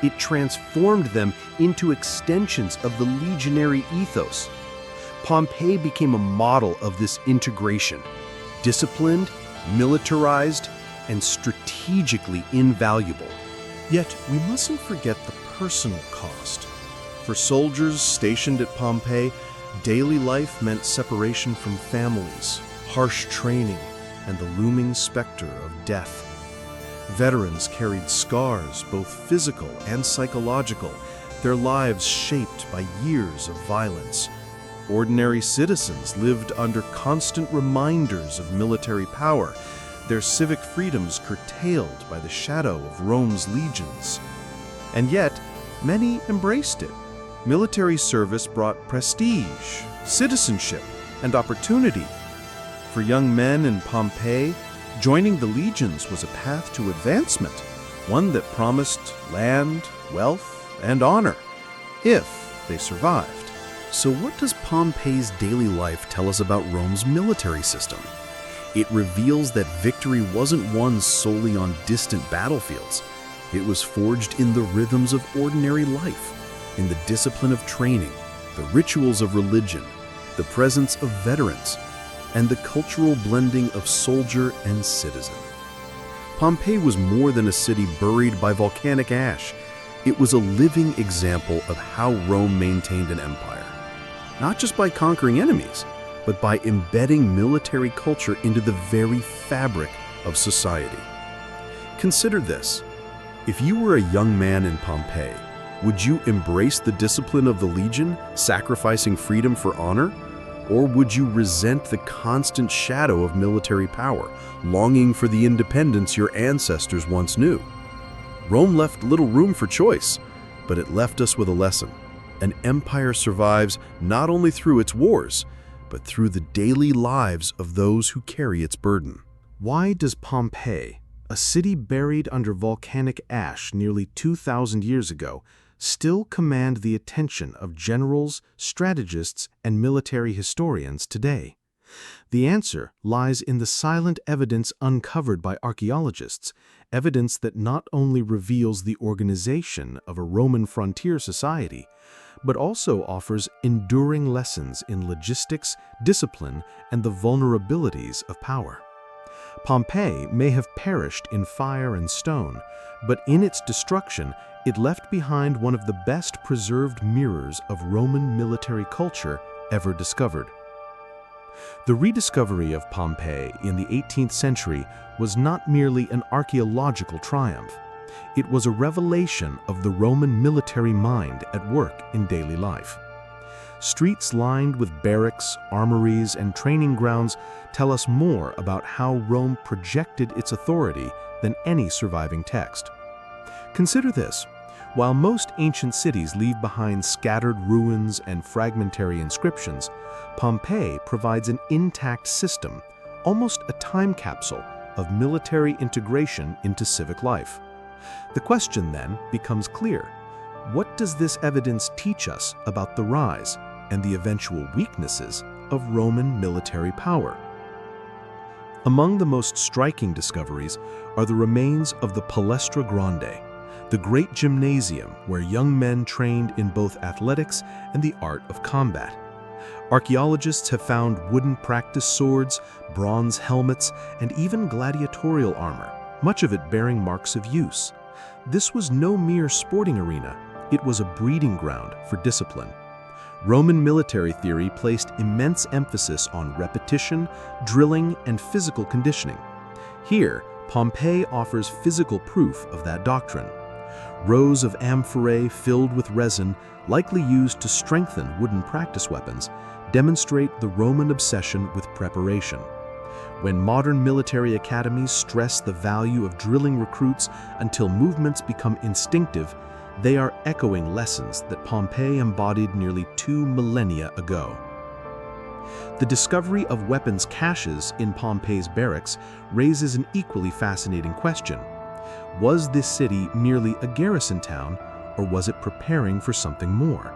it transformed them into extensions of the legionary ethos. Pompeii became a model of this integration, disciplined, militarized, and strategically invaluable. Yet we mustn't forget the personal cost. For soldiers stationed at Pompeii, daily life meant separation from families, harsh training, and the looming specter of death. Veterans carried scars, both physical and psychological, their lives shaped by years of violence. Ordinary citizens lived under constant reminders of military power, their civic freedoms curtailed by the shadow of Rome's legions. And yet, many embraced it. Military service brought prestige, citizenship, and opportunity. For young men in Pompeii, joining the legions was a path to advancement, one that promised land, wealth, and honor, if they survived. So what does Pompeii's daily life tell us about Rome's military system? It reveals that victory wasn't won solely on distant battlefields. It was forged in the rhythms of ordinary life, in the discipline of training, the rituals of religion, the presence of veterans, and the cultural blending of soldier and citizen. Pompeii was more than a city buried by volcanic ash. It was a living example of how Rome maintained an empire, not just by conquering enemies, but by embedding military culture into the very fabric of society. Consider this. If you were a young man in Pompeii, would you embrace the discipline of the legion, sacrificing freedom for honor? Or would you resent the constant shadow of military power, longing for the independence your ancestors once knew? Rome left little room for choice, but it left us with a lesson. An empire survives not only through its wars, but through the daily lives of those who carry its burden. Why does Pompeii, a city buried under volcanic ash nearly 2,000 years ago, still command the attention of generals, strategists, and military historians today? The answer lies in the silent evidence uncovered by archaeologists, evidence that not only reveals the organization of a Roman frontier society, but also offers enduring lessons in logistics, discipline, and the vulnerabilities of power. Pompeii may have perished in fire and stone, but in its destruction, it left behind one of the best preserved mirrors of Roman military culture ever discovered. The rediscovery of Pompeii in the 18th century was not merely an archaeological triumph. It was a revelation of the Roman military mind at work in daily life. Streets lined with barracks, armories, and training grounds tell us more about how Rome projected its authority than any surviving text. Consider this. While most ancient cities leave behind scattered ruins and fragmentary inscriptions, Pompeii provides an intact system, almost a time capsule, of military integration into civic life. The question then becomes clear. What does this evidence teach us about the rise and the eventual weaknesses of Roman military power? Among the most striking discoveries are the remains of the Palestra Grande, the great gymnasium where young men trained in both athletics and the art of combat. Archaeologists have found wooden practice swords, bronze helmets, and even gladiatorial armor, much of it bearing marks of use. This was no mere sporting arena, it was a breeding ground for discipline. Roman military theory placed immense emphasis on repetition, drilling, and physical conditioning. Here, Pompeii offers physical proof of that doctrine. Rows of amphorae filled with resin, likely used to strengthen wooden practice weapons, demonstrate the Roman obsession with preparation. When modern military academies stress the value of drilling recruits until movements become instinctive, they are echoing lessons that Pompeii embodied nearly 2 millennia ago. The discovery of weapons caches in Pompeii's barracks raises an equally fascinating question. Was this city merely a garrison town, or was it preparing for something more?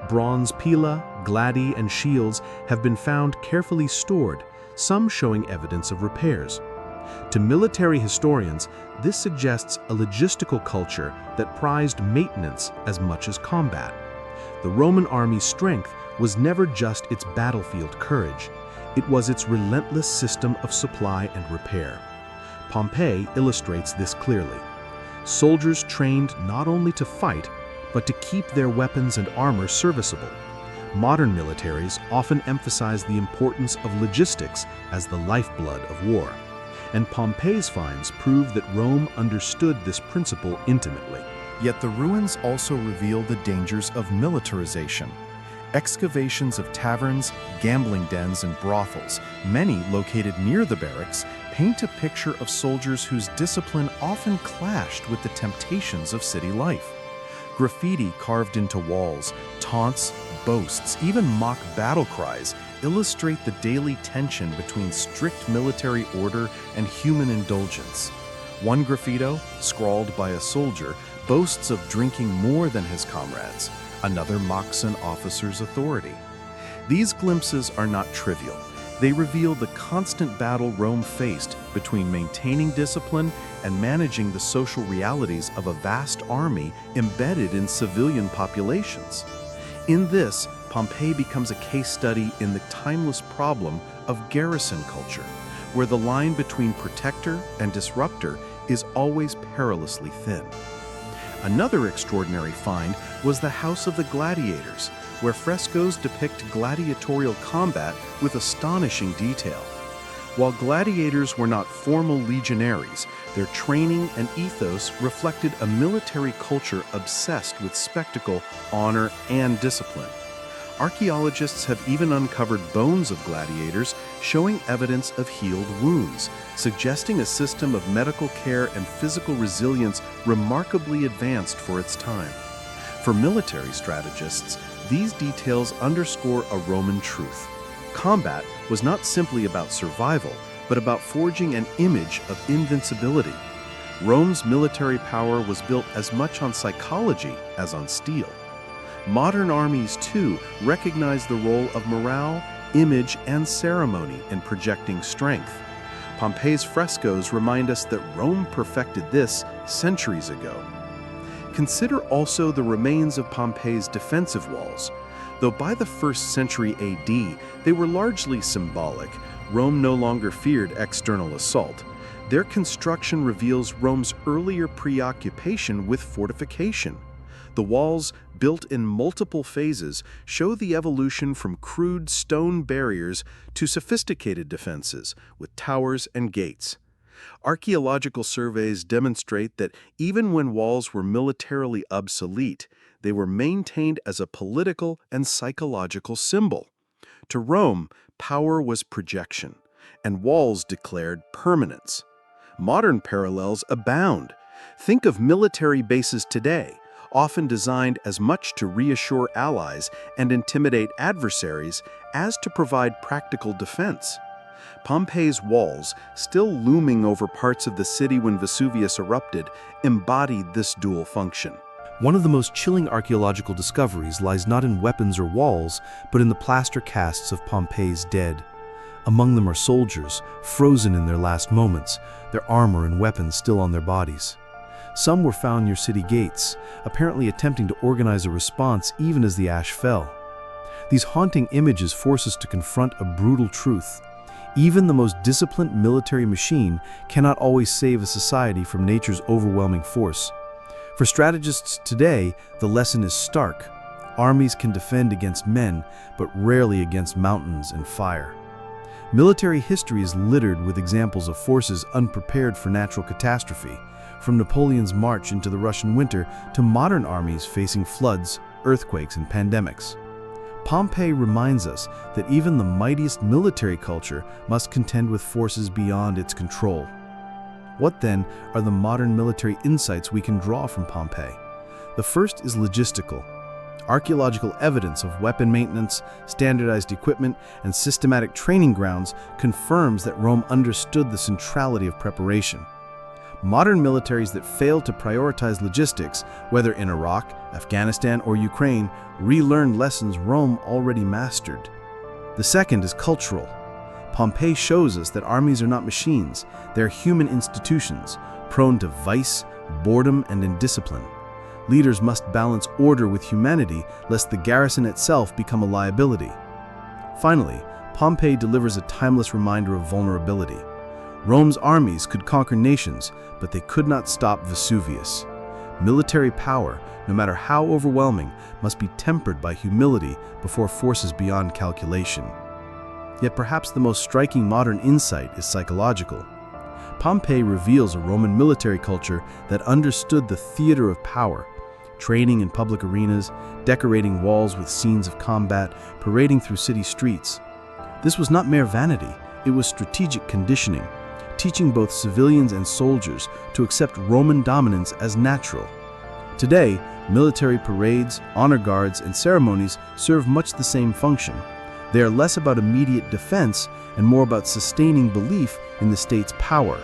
Bronze pila, gladi, and shields have been found carefully stored, some showing evidence of repairs. To military historians, this suggests a logistical culture that prized maintenance as much as combat. The Roman army's strength was never just its battlefield courage. It was its relentless system of supply and repair. Pompeii illustrates this clearly. Soldiers trained not only to fight, but to keep their weapons and armor serviceable. Modern militaries often emphasize the importance of logistics as the lifeblood of war. And Pompeii's finds prove that Rome understood this principle intimately. Yet the ruins also reveal the dangers of militarization. Excavations of taverns, gambling dens, and brothels, many located near the barracks, paint a picture of soldiers whose discipline often clashed with the temptations of city life. Graffiti carved into walls, taunts, boasts, even mock battle cries illustrate the daily tension between strict military order and human indulgence. One graffito, scrawled by a soldier, boasts of drinking more than his comrades. Another mocks an officer's authority. These glimpses are not trivial. They reveal the constant battle Rome faced between maintaining discipline and managing the social realities of a vast army embedded in civilian populations. In this, Pompeii becomes a case study in the timeless problem of garrison culture, where the line between protector and disruptor is always perilously thin. Another extraordinary find was the House of the Gladiators, where frescoes depict gladiatorial combat with astonishing detail. While gladiators were not formal legionaries, their training and ethos reflected a military culture obsessed with spectacle, honor, and discipline. Archaeologists have even uncovered bones of gladiators showing evidence of healed wounds, suggesting a system of medical care and physical resilience remarkably advanced for its time. For military strategists, these details underscore a Roman truth. Combat was not simply about survival, but about forging an image of invincibility. Rome's military power was built as much on psychology as on steel. Modern armies, too, recognize the role of morale, image, and ceremony in projecting strength. Pompeii's frescoes remind us that Rome perfected this centuries ago. Consider also the remains of Pompeii's defensive walls. Though by the 1st century AD, they were largely symbolic, Rome no longer feared external assault. Their construction reveals Rome's earlier preoccupation with fortification. The walls, built in multiple phases, show the evolution from crude stone barriers to sophisticated defenses with towers and gates. Archaeological surveys demonstrate that even when walls were militarily obsolete, they were maintained as a political and psychological symbol. To Rome, power was projection, and walls declared permanence. Modern parallels abound. Think of military bases today, often designed as much to reassure allies and intimidate adversaries as to provide practical defense. Pompeii's walls, still looming over parts of the city when Vesuvius erupted, embodied this dual function. One of the most chilling archaeological discoveries lies not in weapons or walls, but in the plaster casts of Pompeii's dead. Among them are soldiers, frozen in their last moments, their armor and weapons still on their bodies. Some were found near city gates, apparently attempting to organize a response even as the ash fell. These haunting images force us to confront a brutal truth. Even the most disciplined military machine cannot always save a society from nature's overwhelming force. For strategists today, the lesson is stark. Armies can defend against men, but rarely against mountains and fire. Military history is littered with examples of forces unprepared for natural catastrophe, from Napoleon's march into the Russian winter to modern armies facing floods, earthquakes, and pandemics. Pompeii reminds us that even the mightiest military culture must contend with forces beyond its control. What then are the modern military insights we can draw from Pompeii? The first is logistical. Archaeological evidence of weapon maintenance, standardized equipment, and systematic training grounds confirms that Rome understood the centrality of preparation. Modern militaries that fail to prioritize logistics, whether in Iraq, Afghanistan, or Ukraine, relearned lessons Rome already mastered. The second is cultural. Pompeii shows us that armies are not machines, they're human institutions, prone to vice, boredom, and indiscipline. Leaders must balance order with humanity, lest the garrison itself become a liability. Finally, Pompeii delivers a timeless reminder of vulnerability. Rome's armies could conquer nations, but they could not stop Vesuvius. Military power, no matter how overwhelming, must be tempered by humility before forces beyond calculation. Yet perhaps the most striking modern insight is psychological. Pompeii reveals a Roman military culture that understood the theater of power, training in public arenas, decorating walls with scenes of combat, parading through city streets. This was not mere vanity, it was strategic conditioning, teaching both civilians and soldiers to accept Roman dominance as natural. Today, military parades, honor guards, and ceremonies serve much the same function. They are less about immediate defense and more about sustaining belief in the state's power.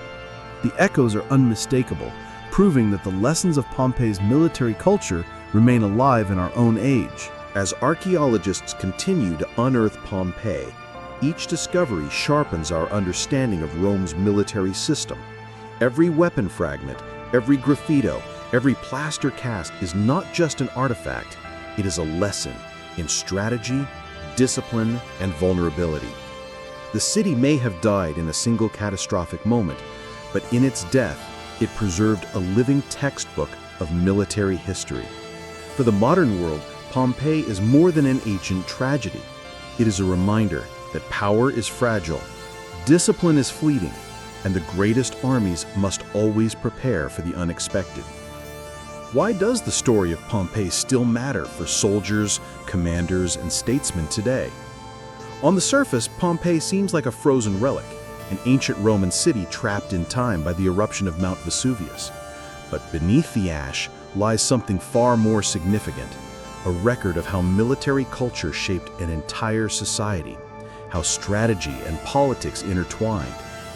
The echoes are unmistakable, proving that the lessons of Pompeii's military culture remain alive in our own age. As archaeologists continue to unearth Pompeii, each discovery sharpens our understanding of Rome's military system. Every weapon fragment, every graffito, every plaster cast is not just an artifact, it is a lesson in strategy, discipline, and vulnerability. The city may have died in a single catastrophic moment, but in its death, it preserved a living textbook of military history. For the modern world, Pompeii is more than an ancient tragedy. It is a reminder that power is fragile, discipline is fleeting, and the greatest armies must always prepare for the unexpected. Why does the story of Pompeii still matter for soldiers, commanders, and statesmen today? On the surface, Pompeii seems like a frozen relic, an ancient Roman city trapped in time by the eruption of Mount Vesuvius. But beneath the ash lies something far more significant, a record of how military culture shaped an entire society, how strategy and politics intertwined,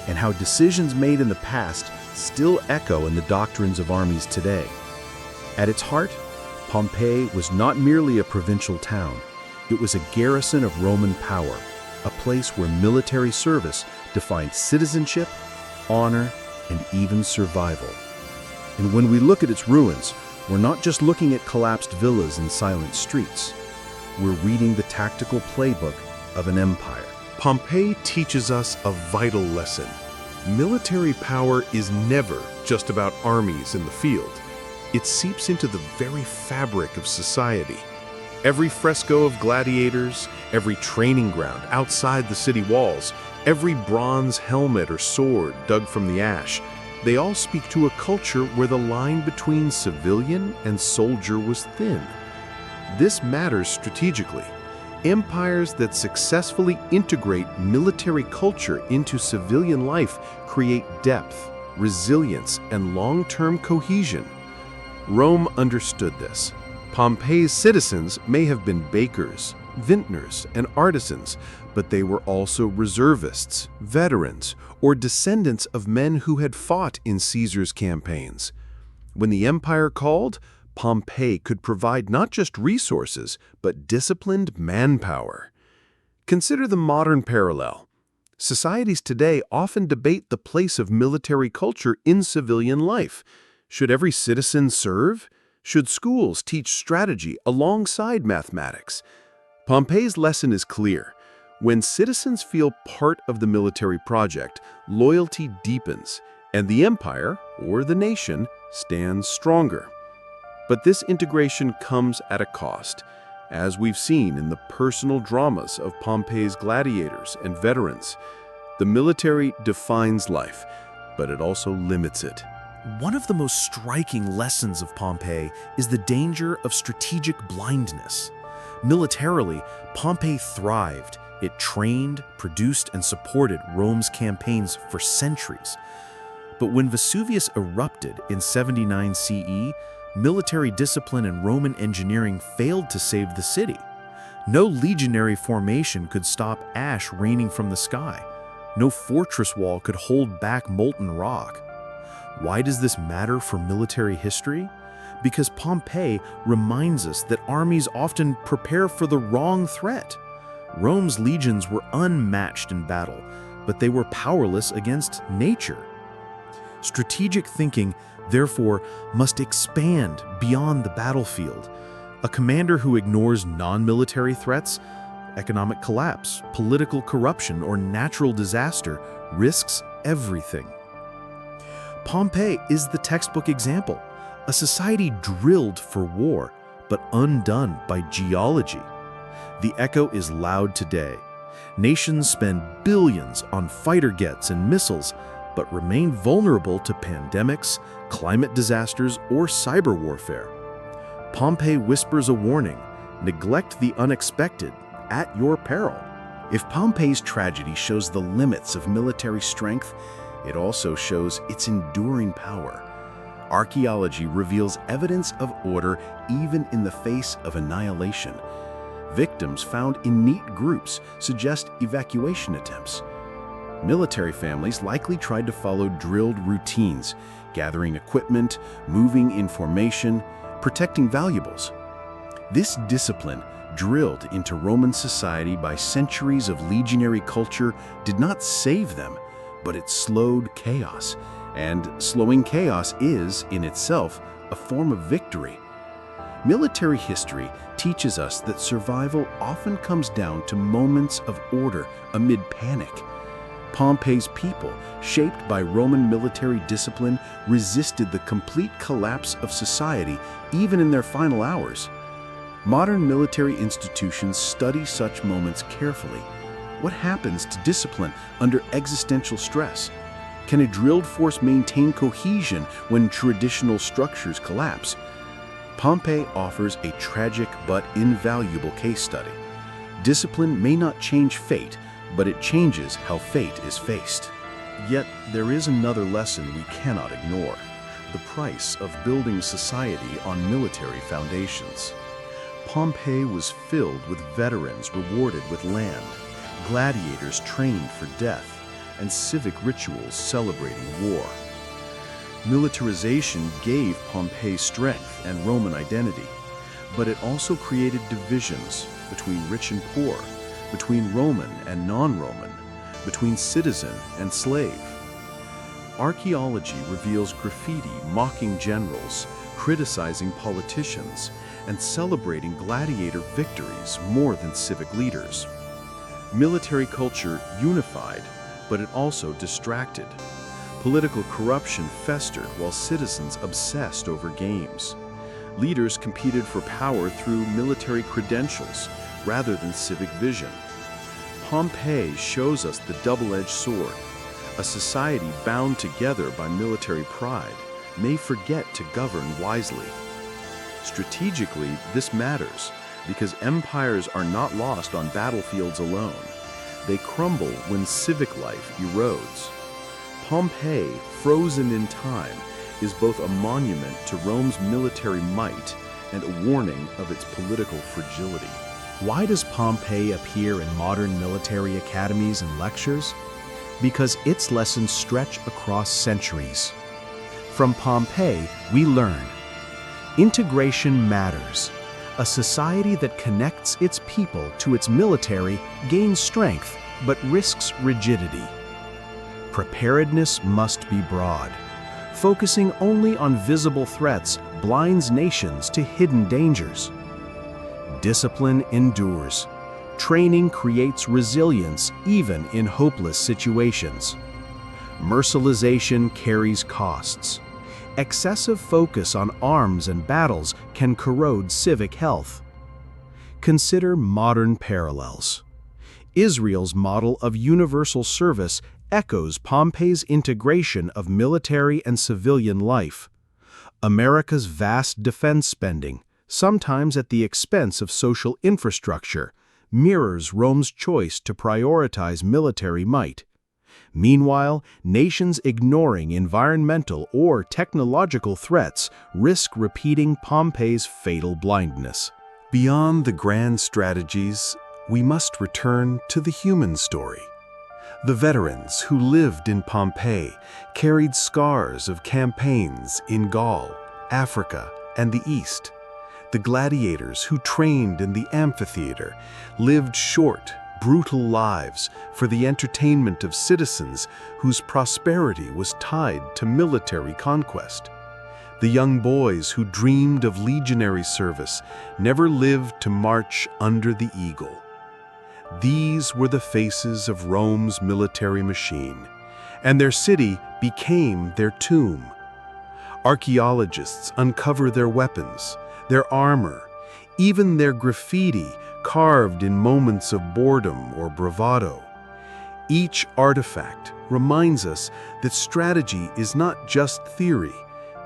and how decisions made in the past still echo in the doctrines of armies today. At its heart, Pompeii was not merely a provincial town. It was a garrison of Roman power, a place where military service defined citizenship, honor, and even survival. And when we look at its ruins, we're not just looking at collapsed villas and silent streets. We're reading the tactical playbook of an empire. Pompeii teaches us a vital lesson. Military power is never just about armies in the field. It seeps into the very fabric of society. Every fresco of gladiators, every training ground outside the city walls, every bronze helmet or sword dug from the ash, they all speak to a culture where the line between civilian and soldier was thin. This matters strategically. Empires that successfully integrate military culture into civilian life create depth, resilience, and long-term cohesion. Rome understood this. Pompeii's citizens may have been bakers, vintners, and artisans, but they were also reservists, veterans, or descendants of men who had fought in Caesar's campaigns. When the empire called, Pompeii could provide not just resources, but disciplined manpower. Consider the modern parallel. Societies today often debate the place of military culture in civilian life. Should every citizen serve? Should schools teach strategy alongside mathematics? Pompeii's lesson is clear. When citizens feel part of the military project, loyalty deepens, and the empire, or the nation, stands stronger. But this integration comes at a cost, as we've seen in the personal dramas of Pompeii's gladiators and veterans. The military defines life, but it also limits it. One of the most striking lessons of Pompeii is the danger of strategic blindness. Militarily, Pompeii thrived. It trained, produced, and supported Rome's campaigns for centuries. But when Vesuvius erupted in 79 CE, military discipline and Roman engineering failed to save the city. No legionary formation could stop ash raining from the sky. No fortress wall could hold back molten rock. Why does this matter for military history? Because Pompeii reminds us that armies often prepare for the wrong threat. Rome's legions were unmatched in battle, but they were powerless against nature. Strategic thinking, therefore, must expand beyond the battlefield. A commander who ignores non-military threats, economic collapse, political corruption, or natural disaster risks everything. Pompeii is the textbook example, a society drilled for war, but undone by geology. The echo is loud today. Nations spend billions on fighter jets and missiles, but remain vulnerable to pandemics, climate disasters, or cyber warfare. Pompeii whispers a warning: neglect the unexpected at your peril. If Pompeii's tragedy shows the limits of military strength, it also shows its enduring power. Archaeology reveals evidence of order even in the face of annihilation. Victims found in neat groups suggest evacuation attempts. Military families likely tried to follow drilled routines, gathering equipment, moving in formation, protecting valuables. This discipline, drilled into Roman society by centuries of legionary culture, did not save them, but it slowed chaos. And slowing chaos is, in itself, a form of victory. Military history teaches us that survival often comes down to moments of order amid panic. Pompey's people, shaped by Roman military discipline, resisted the complete collapse of society even in their final hours. Modern military institutions study such moments carefully. What happens to discipline under existential stress? Can a drilled force maintain cohesion when traditional structures collapse? Pompeii offers a tragic but invaluable case study. Discipline may not change fate, but it changes how fate is faced. Yet there is another lesson we cannot ignore: the price of building society on military foundations. Pompeii was filled with veterans rewarded with land, gladiators trained for death, and civic rituals celebrating war. Militarization gave Pompeii strength and Roman identity, but it also created divisions between rich and poor, between Roman and non-Roman, between citizen and slave. Archaeology reveals graffiti mocking generals, criticizing politicians, and celebrating gladiator victories more than civic leaders. Military culture unified, but it also distracted. Political corruption festered while citizens obsessed over games. Leaders competed for power through military credentials rather than civic vision. Pompeii shows us the double-edged sword. A society bound together by military pride may forget to govern wisely. Strategically, this matters because empires are not lost on battlefields alone. They crumble when civic life erodes. Pompeii, frozen in time, is both a monument to Rome's military might and a warning of its political fragility. Why does Pompeii appear in modern military academies and lectures? Because its lessons stretch across centuries. From Pompeii, we learn: integration matters. A society that connects its people to its military gains strength, but risks rigidity. Preparedness must be broad. Focusing only on visible threats blinds nations to hidden dangers. Discipline endures. Training creates resilience even in hopeless situations. Mercilization carries costs. Excessive focus on arms and battles can corrode civic health. Consider modern parallels. Israel's model of universal service echoes Pompeii's integration of military and civilian life. America's vast defense spending, sometimes at the expense of social infrastructure, mirrors Rome's choice to prioritize military might. Meanwhile, nations ignoring environmental or technological threats risk repeating Pompeii's fatal blindness. Beyond the grand strategies, we must return to the human story. The veterans who lived in Pompeii carried scars of campaigns in Gaul, Africa, and the East. The gladiators who trained in the amphitheater lived short, brutal lives for the entertainment of citizens whose prosperity was tied to military conquest. The young boys who dreamed of legionary service never lived to march under the eagle. These were the faces of Rome's military machine, and their city became their tomb. Archaeologists uncover their weapons, their armor, even their graffiti carved in moments of boredom or bravado. Each artifact reminds us that strategy is not just theory,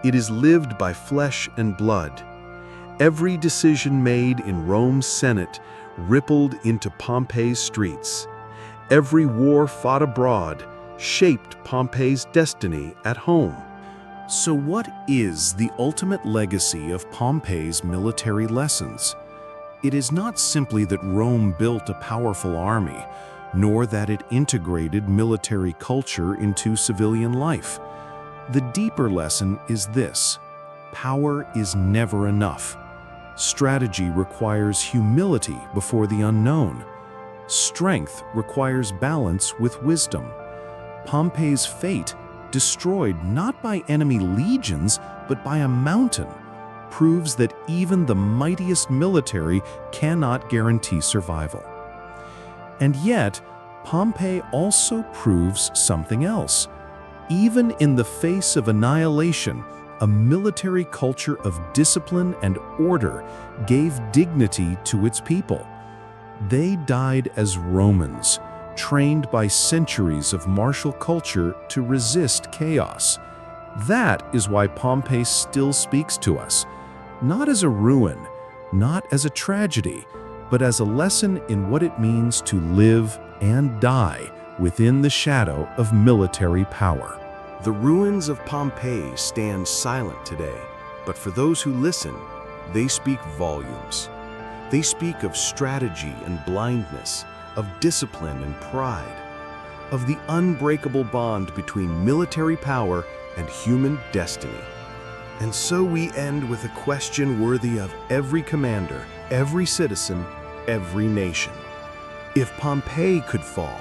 it is lived by flesh and blood. Every decision made in Rome's Senate rippled into Pompeii's streets. Every war fought abroad shaped Pompeii's destiny at home. So what is the ultimate legacy of Pompeii's military lessons? It is not simply that Rome built a powerful army, nor that it integrated military culture into civilian life. The deeper lesson is this: power is never enough. Strategy requires humility before the unknown. Strength requires balance with wisdom. Pompeii's fate, destroyed not by enemy legions, but by a mountain, proves that even the mightiest military cannot guarantee survival. And yet, Pompeii also proves something else. Even in the face of annihilation, a military culture of discipline and order gave dignity to its people. They died as Romans, trained by centuries of martial culture to resist chaos. That is why Pompeii still speaks to us, not as a ruin, not as a tragedy, but as a lesson in what it means to live and die within the shadow of military power. The ruins of Pompeii stand silent today, but for those who listen, they speak volumes. They speak of strategy and blindness, of discipline and pride, of the unbreakable bond between military power and human destiny. And so we end with a question worthy of every commander, every citizen, every nation. If Pompeii could fall,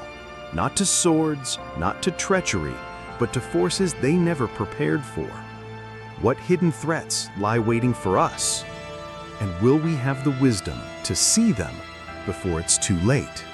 not to swords, not to treachery, but to forces they never prepared for, what hidden threats lie waiting for us? And will we have the wisdom to see them before it's too late?